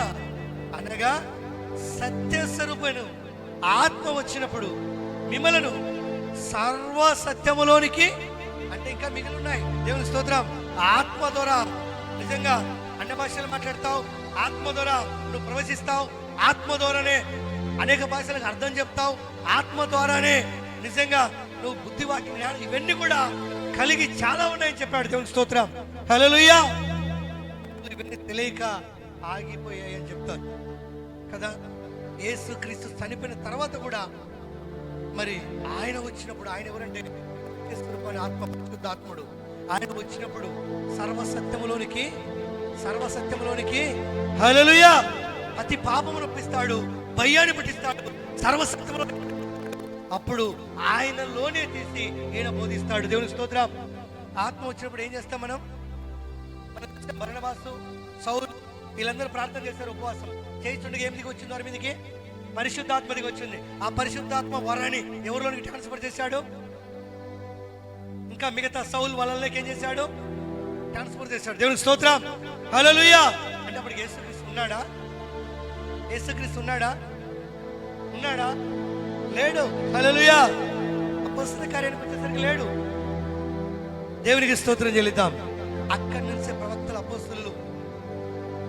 Speaker 1: అనగా సత్యస్వరూపను ఆత్మ వచ్చినప్పుడు మిమ్మలను సర్వ సత్యములోనికి, అంటే ఇంకా మిగిలి ఉన్నాయి. దేవుని స్తోత్రం. ఆత్మ ద్వారా నిజంగా అన్ని భాషలు మాట్లాడతావు, ఆత్మ ద్వారా నువ్వు ప్రవశిస్తావు, ఆత్మ ద్వారానే అనేక భాషలకు అర్థం చెప్తావు, ఆత్మ ద్వారానే నిజంగా నువ్వు బుద్ధివాక్య జ్ఞానం ఇవన్నీ కూడా కలిగి చాలా ఉన్నాయని చెప్పాడు. దేవుని స్తోత్రం, హల్లెలూయా. ఇవన్నీ తెలియక ఆగిపోయాయి అని చెప్తారు కదా. యేసుక్రీస్తు చనిపోయిన తర్వాత కూడా మరి ఆయన వచ్చినప్పుడు, ఆయన ఎవరంటే ఆత్మ, పరిశుద్ధాత్ముడు. ఆయన వచ్చినప్పుడు సర్వసత్యములోనికి హల్లెలూయా అతి పాపమును ఒప్పిస్తాడు, భయాన్ని పుట్టిస్తాడు, సర్వసత్యములో. అప్పుడు ఆయనలోనే తీసి ఈయన బోధిస్తాడు. దేవుని స్తోత్రం. ఆత్మ వచ్చినప్పుడు ఏం చేస్తాం మనం? బర్నబాసు, సౌలు వీళ్ళందరూ ప్రార్థన చేశారు, ఉపవాసం చేయించుండగా ఏం దిగి వచ్చింది? వారి మీదకి పరిశుద్ధాత్మ దిగి వచ్చింది. ఆ పరిశుద్ధాత్మ వరాన్ని ఎవరిలోనికి ట్రాన్స్ఫర్ చేశాడు? ఇంకా మిగతా సౌలు వాళ్ళకి ఏం చేశాడు? ట్రాన్స్ఫర్ చేశాడు. దేవునికి స్తోత్రం, హల్లెలూయా. అంటే అప్పుడు యేసుక్రీస్తు ఉన్నాడా? యేసుక్రీస్తు ఉన్నాడా? లేడు. హల్లెలూయా. అపోస్తల కార్యానికి వచ్చేసరికి లేడు. దేవునికి స్తోత్రం చెల్లిద్దాం. అక్కడి నుంచే ప్రవక్తలు, అపోస్తలులు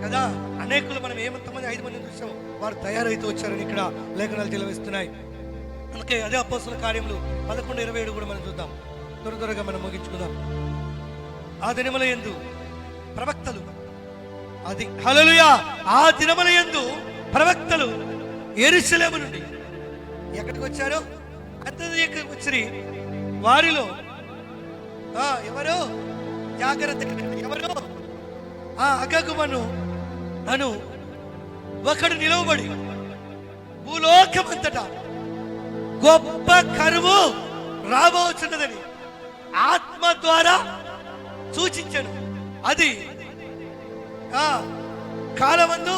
Speaker 1: కదా, అనేకులు మనం ఏమంతమంది 5 మందిని చూసాం, వారు తయారైతూ వచ్చారని ఇక్కడ లేఖనాలు తెలియజేస్తున్నాయి. అందుకే అదే అపోస్తల కార్యములు 11:27 కూడా మనం చూద్దాం. త్వరగా మనం ముగించుకుందాం. ఆ దినముల యందు ప్రవక్తలు, అది హల్లెలూయా, ఆ దినముల యందు ప్రవక్తలు యెరూషలేము నుండి ఎక్కడికి వచ్చారు? అంత్యోక్యకు వచ్చి వారిలో ఎవరు? జాగ్రత్త, ఎవరు? అగగుమను అను ఒకడు నిలవబడి భూలోకమంతటా గొప్ప కరువు రాబోతున్నదని ఆత్మ ద్వారా సూచించాను. అది కాలమందు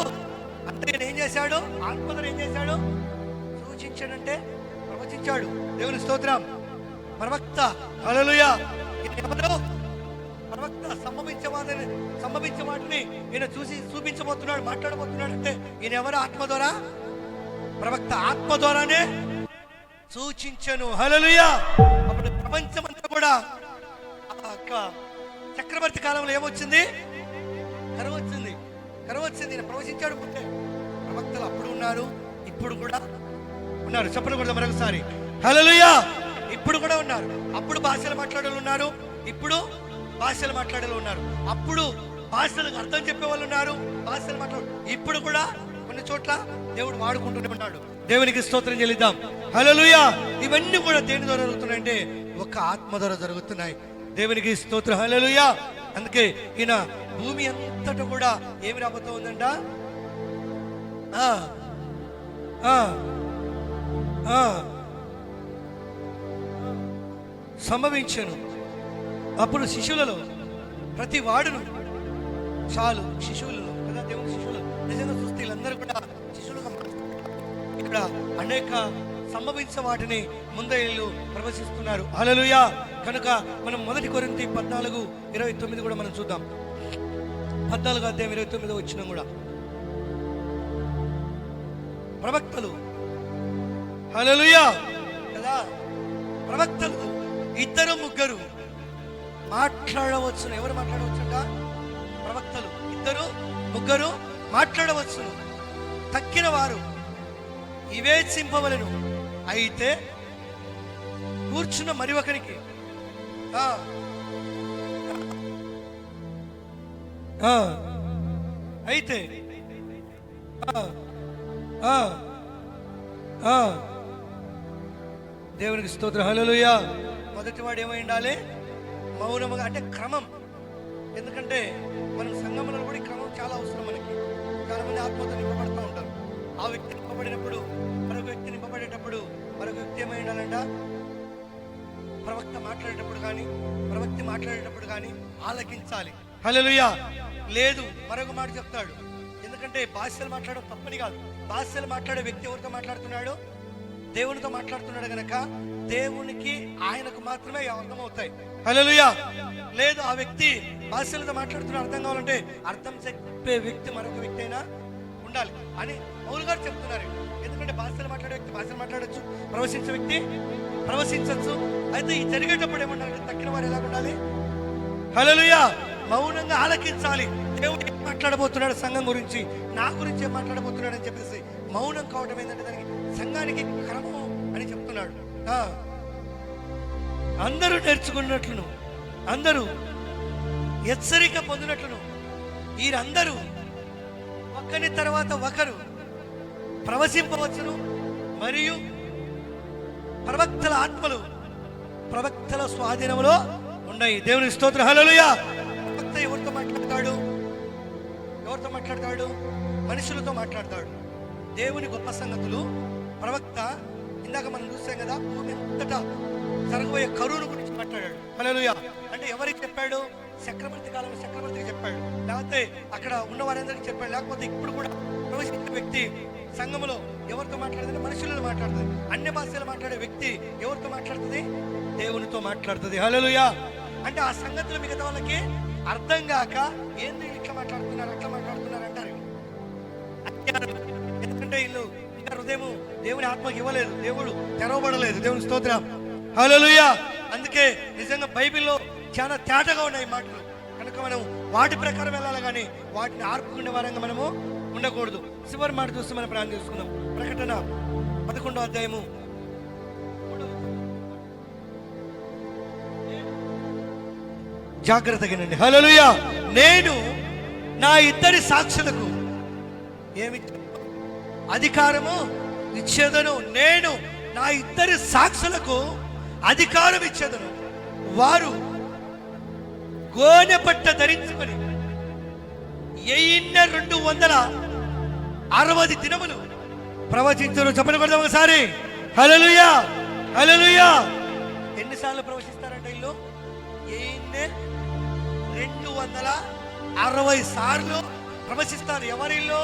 Speaker 1: అంటే ఏం చేశాడు? ఆత్మ ద్వారా ఏం చేశాడు? సూచించాడంటే ప్రవచించాడు. దేవుని స్తోత్రం. ప్రవక్త, హల్లెలూయా. ఎవరు? ప్రవక్త. సంభవించే వాటిని ఈయన చూపించబోతున్నాడు, మాట్లాడబోతున్నాడు. అంటే ఈయన ఎవరు? ఆత్మ ద్వారా. ప్రవక్త ఆత్మ ద్వారానే సూచించను. హల్లెలూయా. అప్పుడు ప్రపంచమంతా కూడా చక్రవర్తి కాలంలో ఏమొచ్చింది? కరువు వచ్చింది. ఈయన ప్రవచించాడు. పుట్టే ప్రవక్తలు అప్పుడు ఉన్నారు, ఇప్పుడు కూడా ఉన్నారు. చెప్పను కూడా మరొకసారి, హల్లెలూయా. ఇప్పుడు కూడా ఉన్నారు. అప్పుడు భాషలు మాట్లాడే ఉన్నారు, ఇప్పుడు భాషలు మాట్లాడే ఉన్నారు. అప్పుడు భాషలకు అర్థం చెప్పే వాళ్ళు ఉన్నారు, భాషలు మాట్లాడు. ఇప్పుడు కూడా కొన్ని చోట్ల దేవుడు వాడుకుంటూనే ఉన్నాడు. దేవునికి స్తోత్రం చెల్లిద్దాం. హల్లెలూయా. ఇవన్నీ కూడా దేని ద్వారా జరుగుతున్నాయంటే ఒక ఆత్మ ద్వారా జరుగుతున్నాయి. దేవునికి స్తోత్రం, హల్లెలూయా. అందుకే ఈయన భూమి అంతటా కూడా ఏమి రాబోతూ ఉందంట? సంభవించను. అప్పుడు శిశువులలో ప్రతి వాడును చాలు. శిశువులలో కదా, దేవుని శిశువులు నిజంగా చూస్తే వీళ్ళందరూ కూడా శిశువులుగా ఇక్కడ అనేక సంభవించే వాటిని ముందే వీళ్ళు ప్రవశిస్తున్నారు. హల్లెలూయా. కనుక మనం 1 కొరింథీ 14:29 కూడా మనం చూద్దాం. 14:29 వచ్చిన కూడా ప్రవక్తలు, హల్లెలూయా కదా, ప్రవక్తలు 2-3 మాట్లాడవచ్చును. ఎవరు మాట్లాడవచ్చుట? ప్రవక్తలు 2-3 మాట్లాడవచ్చును. తక్కిన వారు వివేచింపవలెను. అయితే కూర్చున్న మరి ఒకరికి అయితే దేవునికి స్తోత్రం, హల్లెలూయా. మొదటి వాడు ఏమై ఉండాలి? మౌనముగా. అంటే క్రమం. ఎందుకంటే మనం సంఘంలో కూడా క్రమం చాలా అవసరం. మనకి చాలా మంది ఆత్మతో నింపబడుతూ ఉంటారు. ఆ వ్యక్తి నింపబడినప్పుడు మరొక వ్యక్తి నింపబడేటప్పుడు మరొక వ్యక్తి ఏమై ఉండాలంట? ప్రవక్త మాట్లాడేటప్పుడు కానీ ప్రవక్తి మాట్లాడేటప్పుడు కానీ ఆలకించాలి. హల్లెలూయా. లేదు మరొక మాట చెప్తాడు. ఎందుకంటే భాషలు మాట్లాడడం తప్పని కాదు. భాషలు మాట్లాడే వ్యక్తి ఎవరితో మాట్లాడుతున్నాడు? దేవునితో మాట్లాడుతున్నాడు గనక దేవునికి ఆయనకు మాత్రమే అర్థమవుతాయి. హల్లెలూయా. లేదు ఆ వ్యక్తి భాషలతో మాట్లాడుతున్న అర్థం కావాలంటే అర్థం చెప్పే వ్యక్తి మరొక వ్యక్తి అయినా ఉండాలి అని పౌలు గారు చెప్తున్నారు. ఎందుకంటే భాషలు మాట్లాడే వ్యక్తి భాషలు మాట్లాడచ్చు, ప్రవశించే వ్యక్తి ప్రవశించవచ్చు. అయితే ఈ జరిగేటప్పుడు ఏమన్నా తక్కిన వారు ఎలా ఉండాలి? హల్లెలూయా. మౌనంగా ఆలకించాలి. దేవుడు ఏం మాట్లాడబోతున్నాడు సంఘం గురించి, నా గురించి ఏం మాట్లాడబోతున్నాడు అని చెప్పేసి మౌనం కావడం ఏంటంటే దానికి సంఘానికి క్రమం అని చెప్తున్నాడు. అందరూ నేర్చుకున్నట్లును, అందరూ హెచ్చరిక పొందినట్లును వీరందరూ ఒకరి తర్వాత ఒకరు ప్రవశింపవచ్చును. మరియు ప్రవక్తల ఆత్మలు ప్రవక్తల స్వాధీనంలో ఉన్నాయి. దేవుని స్తోత్రం, హల్లెలూయా. ప్రవక్త ఎవరితో మాట్లాడతాడు? మనుషులతో మాట్లాడతాడు. దేవుని గొప్ప సంగతులు ప్రవక్త ఇందాక మనం చూసాం కదా, భూమి అంతటా జరగబోయే కరువును గురించి మాట్లాడాడు. హల్లెలూయా. అంటే ఎవరికి చెప్పాడు? చక్రవర్తి కాలంలో చక్రవర్తికి చెప్పాడు, లేకపోతే అక్కడ ఉన్న వారందరికీ చెప్పాడు. లేకపోతే ఇప్పుడు కూడా ప్రవేశించిన వ్యక్తి సంఘములో ఎవరితో మాట్లాడుతుంది? మనుషులతో మాట్లాడుతుంది. అన్య భాషలు మాట్లాడే వ్యక్తి ఎవరితో మాట్లాడుతుంది? దేవునితో మాట్లాడుతుంది. హల్లెలూయా. అంటే ఆ సంగతులు మిగతా వాళ్ళకి అర్థం కాక ఏంది ఇట్లా మాట్లాడుతున్నారు అట్లా మాట్లాడుతున్నారు అంటారు. ఎందుకంటే వీళ్ళు ఇంకా హృదయం దేవుని ఆత్మకి ఇవ్వలేదు, దేవుడు తెరవబడలేదు. దేవుని స్తోత్రం, హల్లెలూయా. అందుకే నిజంగా బైబిల్లో చాలా తేటగా ఉన్నాయి మాటలు. కనుక మనం వాటి ప్రకారం వెళ్ళాలి, కానీ వాటిని ఆర్పుకునే వారంగా మనము ఉండకూడదు. చివరి మాట చూస్తే మనం ప్రార్థన చేసుకుందాం. ప్రకటన 11వ అధ్యాయము జాగ్రత్తగానండి. హల్లెలూయా. నేను నా ఇద్దరి సాక్షులకు ఏమి అధికారము ఇచ్చేదను. నేను నా ఇద్దరి సాక్షులకు అధికారం ఇచ్చేదను. వారు గోనెపట్ట ధరించుకొని 1260 దినములు ప్రవచించరు. చెప్పని కొడదాం ఒకసారి. హల్లెలూయా, హల్లెలూయా. ఎన్నిసార్లు ప్రవచిస్తారంట వీళ్ళు? 1260 సార్లు ప్రవచిస్తారు. ఎవరిల్లో?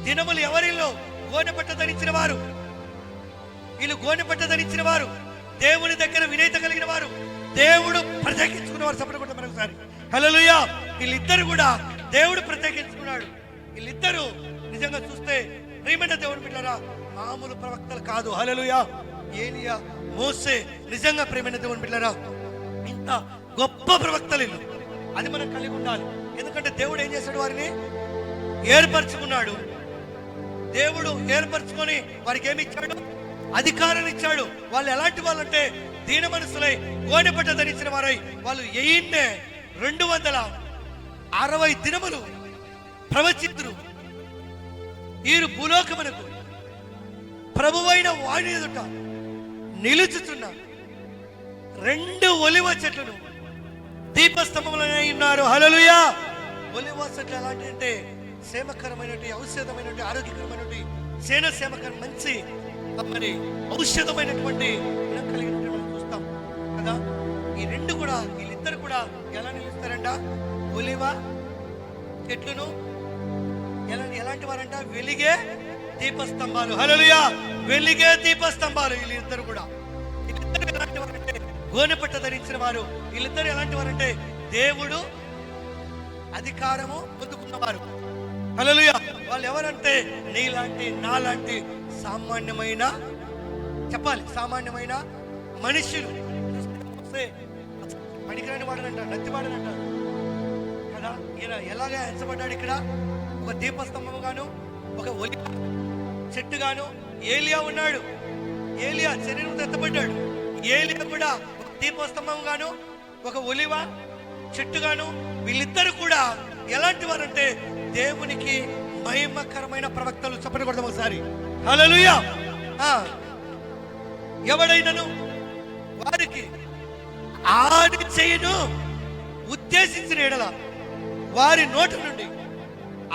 Speaker 1: దినములు ఎవరిల్లో? గోనెపట్ట ధరించిన వారు. వీళ్ళు గోనెపట్ట ధరించిన వారు, దేవుని దగ్గర వినయత కలిగిన వారు, దేవుడు ప్రత్యేకించుకున్నవారు. చెప్పని కొడదాం మరొకసారి. హల్లెలూయా. వీళ్ళిద్దరు కూడా దేవుడు ప్రత్యేకించుకున్నాడు. వీళ్ళిద్దరూ నిజంగా చూస్తే ప్రియమైన దేవుని బిడ్డలారా మామూలు ప్రవక్తలు కాదు. హల్లెలూయా. ఏలియా, మోసే నిజంగా ప్రియమైన దేవుని బిడ్డలారా ఇంత గొప్ప ప్రవక్తలు. అది మనం కలిగి ఉండాలి. ఎందుకంటే దేవుడు ఏం చేశాడు? వారిని ఏర్పరచుకున్నాడు. దేవుడు ఏర్పరచుకొని వారికి ఏమి ఇచ్చాడు? అధికారాన్ని ఇచ్చాడు. వాళ్ళు ఎలాంటి వాళ్ళు అంటే దీన మనసులై గోనెపట్ట ధరించిన వారై వాళ్ళు 1260 దినములు ప్రవచితురు. వీరు భూలోకమునకు ప్రభువైన వాణి ఎదుట నిలుచుతున్న 2 ఒలివ చెట్లను దీపస్తంభములై ఉన్నారు. హల్లెలూయా. ఒలివ చెట్లు ఎలాంటి అంటే క్షేమకరమైనటువంటి, ఔషధమైనటువంటి, ఆరోగ్యకరమైనటువంటి, సేన క్షేమకరం, మంచి మరి ఔషధమైనటువంటి గుణం కలిగినటువంటి మనం చూస్తాం కదా. ఈ 2 కూడా వీళ్ళిద్దరు కూడా ఎలా నిలుస్తారంట? ఒలివ చెట్లును ఎలాంటి వారంట? వెలిగే దీపస్తంభాలు. హల్లెలూయా. వెలిగే దీపస్తంభాలు వీళ్ళిద్దరు కూడా. వీళ్ళిద్దరు ఎలాంటి వారంటే గోనెపట్ట ధరించిన వారు. వీళ్ళిద్దరు ఎలాంటి వారంటే దేవుడు అధికారము పొందుకున్నవారు. హల్లెలూయా. వాళ్ళు ఎవరంటే నీలాంటి నాలాంటి సామాన్యమైన, చెప్పాలి సామాన్యమైన మనుషులు. పనికిరాని వాడనంట, నత్తివాడనంట కదా. ఈయన ఎలాగా ఎంచబడ్డాడు ఇక్కడ? ఒక దీపస్తంభము గాను, ఒక ఒలివ చెట్టు గాను ఏలియా ఉన్నాడు. ఏలియా శరీరం ఎత్తబడ్డాడు. ఏలియా కూడా ఒక దీపస్తంభం గాను, ఒక ఒలివ చెట్టుగాను. వీళ్ళిద్దరు కూడా ఎలాంటి వారంటే దేవునికి మహిమకరమైన ప్రవక్తలు. చెప్పని కొడదాం ఒకసారి. హల్లెలూయా. ఎవడైనను వారికి ఆది చేయను ఉద్దేశించిన ఎడల వారి నోటి నుండి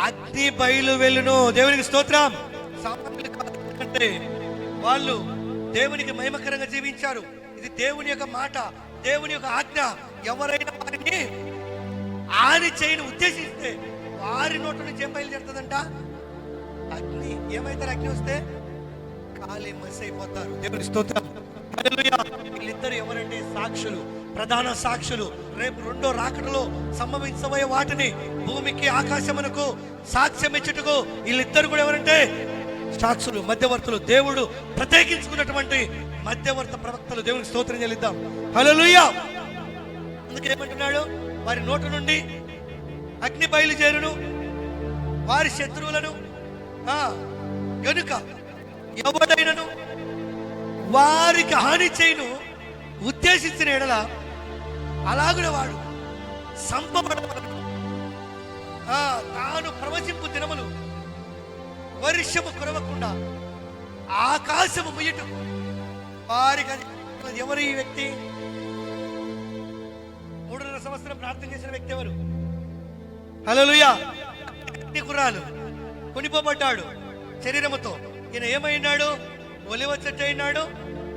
Speaker 1: అగ్ని బయలు వెళ్ళును. దేవునికి స్తోత్రం. సామాన్యులు కాదంటే వాళ్ళు దేవునికి మహిమకరంగా జీవించారు. ఇది దేవుని యొక్క మాట, దేవుని యొక్క ఆజ్ఞ. ఎవరైనా వారిని ఆని చేయని ఉద్దేశిస్తే వారి నోటి నుంచి ఏం బయలుదేరుతుందంట? అగ్ని. ఏమైతారు? అగ్ని వస్తే కాలి మసి అయిపోతారు. దేవుని స్తోత్రం. హల్లెలూయా. వీళ్ళిద్దరు ఎవరంటే సాక్షులు, ప్రధాన సాక్షులు. రేపు 2వ రాకడలో సంభవించబోయే వాటిని భూమికి ఆకాశమునకు సాక్ష్యం ఇచ్చుటకు వీళ్ళిద్దరు కూడా ఎవరంటే సాక్షులు, మధ్యవర్తులు. దేవుడు ప్రత్యేకించుకున్నటువంటి మధ్యవర్త ప్రవక్తలు. దేవునికి స్తోత్రం చెల్లిద్దాం. హల్లెలూయా. అందుకే ఏమంటున్నాడు? వారి నోటి నుండి అగ్ని బయలుదేరును, వారి శత్రువులను గనుక ఎవడైనను వారికి హాని చేయను ఉద్దేశించిన ఎడల అలాగున వాడు సంపబడవలెను. తాను ప్రవచింపు దినములు వర్షము కురవకుండా ఆకాశము ముయ్యటం వారికి. ఎవరు ఈ వ్యక్తి? 3.5 సంవత్సరం ప్రార్థన చేసిన వ్యక్తి ఎవరు? హల్లెలూయా. కుర్రాలు కొనిపోబడ్డాడు శరీరముతో. ఈయన ఏమైనాడు? ఒలివ చెట్టు అయినాడు,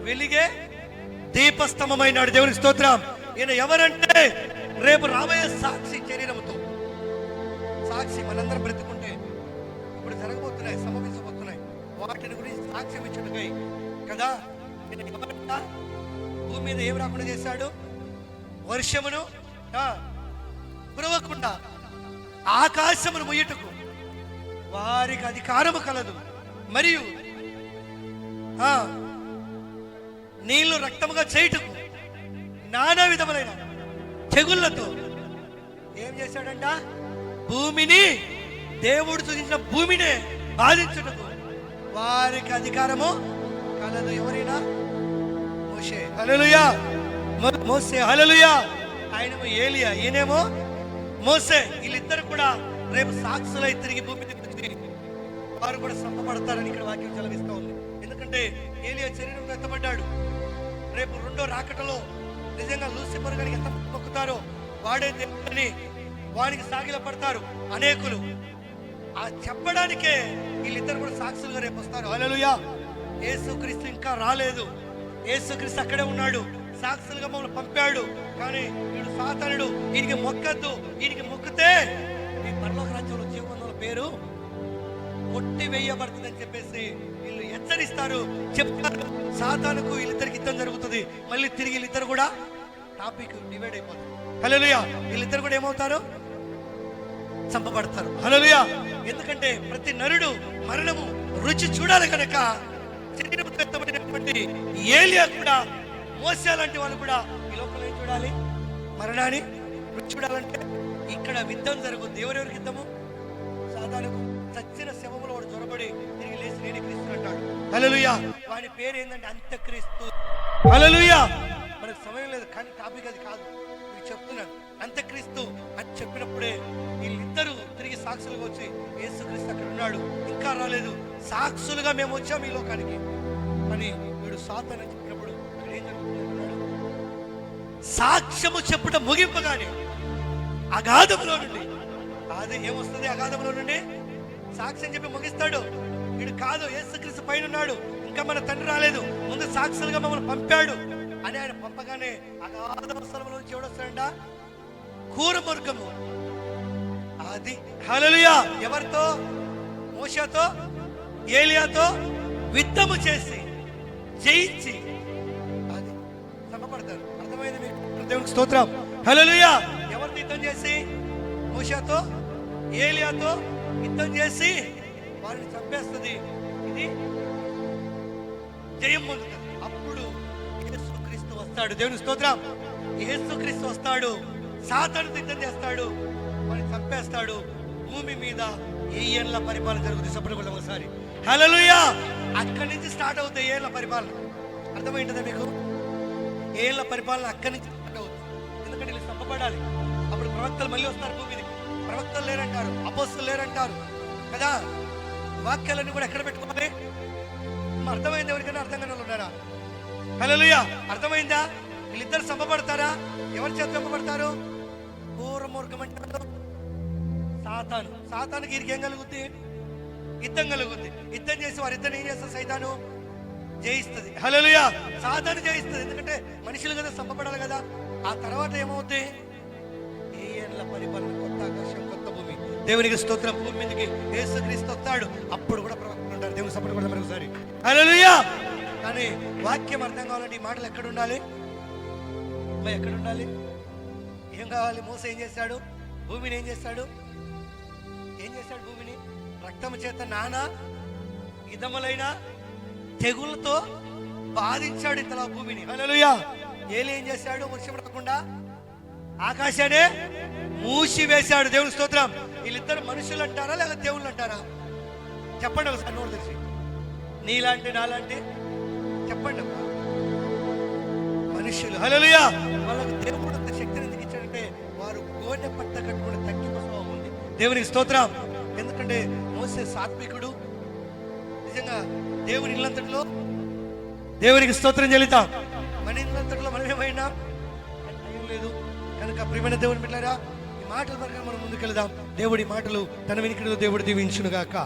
Speaker 1: వెలిగే దీపస్తంభమైనాడు. దేవునికి స్తోత్రం. ఈయన ఎవరంటే రేపు రాబోయే సాక్షి. శరీరముతో సాక్షి. మనందరం బ్రతుకుంటే ఇప్పుడు జరగబోతున్నాయి, సంభవించబోతున్నాయి, వాటిని గురించి సాక్ష్యం ఇచ్చుటకై కదా. ఈయన ఎవరంట? భూమి మీద ఏం రాకుండా చేశాడు? వర్షమును కురవకుండా ఆకాశమును ముయ్యుటకు వారికి అధికారము కలదు. మరియు నీళ్లు రక్తముగా చేయుటకు నానా విధములైన తెగుళ్లతో ఏం చేశాడంట? భూమిని, దేవుడు సూచించిన భూమినే బాధించుటకు వారికి అధికారము కలదు. ఎవరైనా? మోషే. హల్లెలూయా. మోసే. హల్లెలూయా. ఆయనేమో ఏలియా, ఈయనేమో మోసే. వీళ్ళిద్దరు కూడా రేపు సాక్షులై తిరిగి భూమి మీద వారు కూడా సంపబడతారని ఇక్కడ వాక్యం చదివిస్తూ ఉంది. ఎందుకంటే ఏలియా శరీరంలో ఎత్తబడ్డాడు. రేపు రెండో రాకటలో నిజంగా లూసిఫర్ గారికి ఎంత మొక్కుతారో వాడే దేవుడని వానికి సాగిల పడతారు అనేకులు. ఆ చెప్పడానికే వీళ్ళిద్దరు కూడా సాక్షులుగా రేపు వస్తారు. హల్లెలూయా. యేసుక్రీస్తు ఇంకా రాలేదు. యేసుక్రీస్తు అక్కడే ఉన్నాడు, సాక్షులుగా మమ్మల్ని పంపాడు. కానీ వీడు సాతానుడు, ఈయనకి మొక్కద్దు, ఈయనకి మొక్కితే ఈ పరలోక రాజ్యంలో జీవనంలో పేరు కొట్టి వేయబడుతుందని చెప్పేసి వీళ్ళు హెచ్చరిస్తారు, చెప్తారు. సాతానుకు వీళ్ళిద్దరికి యుద్ధం జరుగుతుంది. మళ్ళీ తిరిగి వీళ్ళిద్దరు కూడా టాపిక్ డివైడ్ అయిపోతారు. హల్లెలూయా. వీళ్ళిద్దరు కూడా ఏమవుతారు? చంపబడతారు. హల్లెలూయా. ఎందుకంటే ప్రతి నరుడు మరణము రుచి చూడాలి కనుక శరీరంతో ఎత్తబడినటువంటి ఏలియా కూడా, మోసే లాంటి వాళ్ళు కూడా ఈ లోకంలో ఏం చూడాలి? మరణాన్ని రుచి చూడాలంటే ఇక్కడ యుద్ధం జరుగుతుంది. ఎవరెవరికి యుద్ధము? సాతానుకు. చచ్చిన శవములో వాడు జ్వరబడి తిరిగి లేచి నేనే క్రీస్తు అంటాడు. హల్లెలూయా. వాని పేరు ఏంటంటే అంత్యక్రీస్తు. హల్లెలూయా. మనకు సమయం లేదు కానీ టాపిక్ అది కాదు, మీకు చెప్తున్నాను. అంత్యక్రీస్తు అని చెప్పినప్పుడే వీళ్ళిద్దరూ తిరిగి సాక్షులుగా వచ్చి యేసుక్రీస్తు అక్కడ ఉన్నాడు, ఇంకా రాలేదు, సాక్షులుగా మేము వచ్చాము ఈ లోకానికి అని వీడు సాతాను అని చెప్పినప్పుడు ఇక్కడ ఏం జరుగుతున్నాడు? సాక్ష్యము చెప్పుట ముగింపగానే అగాధములో నుండి, అది ఏమొస్తుంది? అగాధములో నుండి సాక్ష్యం చెప్పి ముగిస్తాడు. వీడు కాదు, యేసుక్రీస్తు పైన ఉన్నాడు, ఇంకా మన తండ్రి రాలేదు, ముందు సాక్షులుగా మమ్మల్ని పంపాడు అని ఆయన పంపగానే అగాధ స్థలంలో నుంచి ఎవడొస్తాడంట? క్రూరమృగము. అది హల్లెలూయా. ఎవరితో? మోషేతో, ఏలియాతో యుద్ధము చేసి జయించి అది చంపబడతారు. అర్థమైంది మీకు? దేవునికి స్తోత్రం. హల్లెలూయా. ఎవరితో యుద్ధం చేసి? మోషేతో, ఏలియాతో యుద్ధం చేసి వారిని చంపేస్తుంది. ఇది జయం పొందుతుంది. అప్పుడు యేసుక్రీస్తు వస్తాడు. దేవునికి స్తోత్రం. యేసుక్రీస్తు వస్తాడు, సాతాను యుద్ధం చేస్తాడు, వారిని చంపేస్తాడు. భూమి మీద 1000 ఏళ్ల పరిపాలన జరుగుతుంది. చెప్పడం ఒకసారి హల్లెలూయా. అక్కడి నుంచి స్టార్ట్ అవుతాయి 1000 ఏళ్ల పరిపాలన. అర్థమైంటుందా మీకు? 1000 ఏళ్ల పరిపాలన అక్కడి నుంచి స్టార్ట్ అవుతుంది. ఎందుకంటే వీళ్ళు చంపబడాలి. అప్పుడు ప్రవక్తలు మళ్ళీ వస్తారు భూమి మీదకి. ప్రవక్తలు లేరంటారు, అపోస్తలు లేరంటారు కదా. వాక్యాలన్నీ కూడా ఎక్కడ పెట్టుకోవాలి? అర్థమైంది? ఎవరికైనా అర్థం కాని వాళ్ళు ఉన్నారా? హల్లెలూయా. అర్థమైందా? వీళ్ళిద్దరు చంపబడతారా? ఎవరి చేత చంపబడతారు? క్రూరమృగం అంటారు సాతాను. సాతానుకి వీరికి ఏం కలుగుద్ది? యుద్ధం కలుగుద్ది. యుద్ధం చేసి వారిద్దరిని ఏం చేస్తారు? సైతాను జయిస్తుంది. హల్లెలూయా. సాతాను జయిస్తుంది. ఎందుకంటే మనుషులు కదా, చంపబడాలి కదా. ఆ తర్వాత ఏమవుద్ది? 1000 ఏళ్ల పరిపాలన, కొత్త ఆకాశం, కొత్త భూమి. దేవునికి స్తోత్రం. భూమి మీదకి యేసుక్రీస్తు వస్తాడు. అప్పుడు కూడా ప్రవక్తలు ఉంటారు. దేవుని సపోర్ట్ కూడా మరొకసారి హల్లెలూయా. కానీ వాక్యం అర్థం కావాలంటే ఈ మాటలు ఎక్కడ ఉండాలి? ఎక్కడ ఉండాలి? ఏం కావాలి? మోసే ఏం చేశాడు? భూమిని ఏం చేశాడు? భూమిని రక్తము చేత నానా విధములైన తెగులతో బాధించాడు ఇంతలా భూమిని. హల్లెలూయా. ఏలి ఏం చేశాడు? వర్షం రాకుండా ఆకాశాన్ని మూసివేశాడు. దేవుని స్తోత్రం. వీళ్ళిద్దరు మనుషులు అంటారా లేదా దేవుళ్ళు అంటారా? చెప్పండి ఒకసారి, నోరు తెలిసి. నీలాంటి నాలాంటి చెప్పండి. మనుషులు. హల్లెలూయా. వాళ్ళకు దేవుడు అంత శక్తిని ఎందుకు ఇచ్చాడంటే వారు గోనె పట్ట కట్టుకుని తగ్గింపు స్వభావం ఉంది. దేవునికి స్తోత్రం. ఎందుకంటే మోసే సాత్వికుడు. నిజంగా దేవుని ఇల్లంతటిలో దేవునికి స్తోత్రం చెల్లితాం. మన ఇల్లంతటిలో మనం ఏమైనా టైం లేదు కనుక ప్రియమైన దేవుని బిడ్డలారా, ఈ మాటల ప్రకారం మనం ముందుకెళ్దాం. దేవుడి మాటలు తన వెనుకలో దేవుడు దీవించును గాక.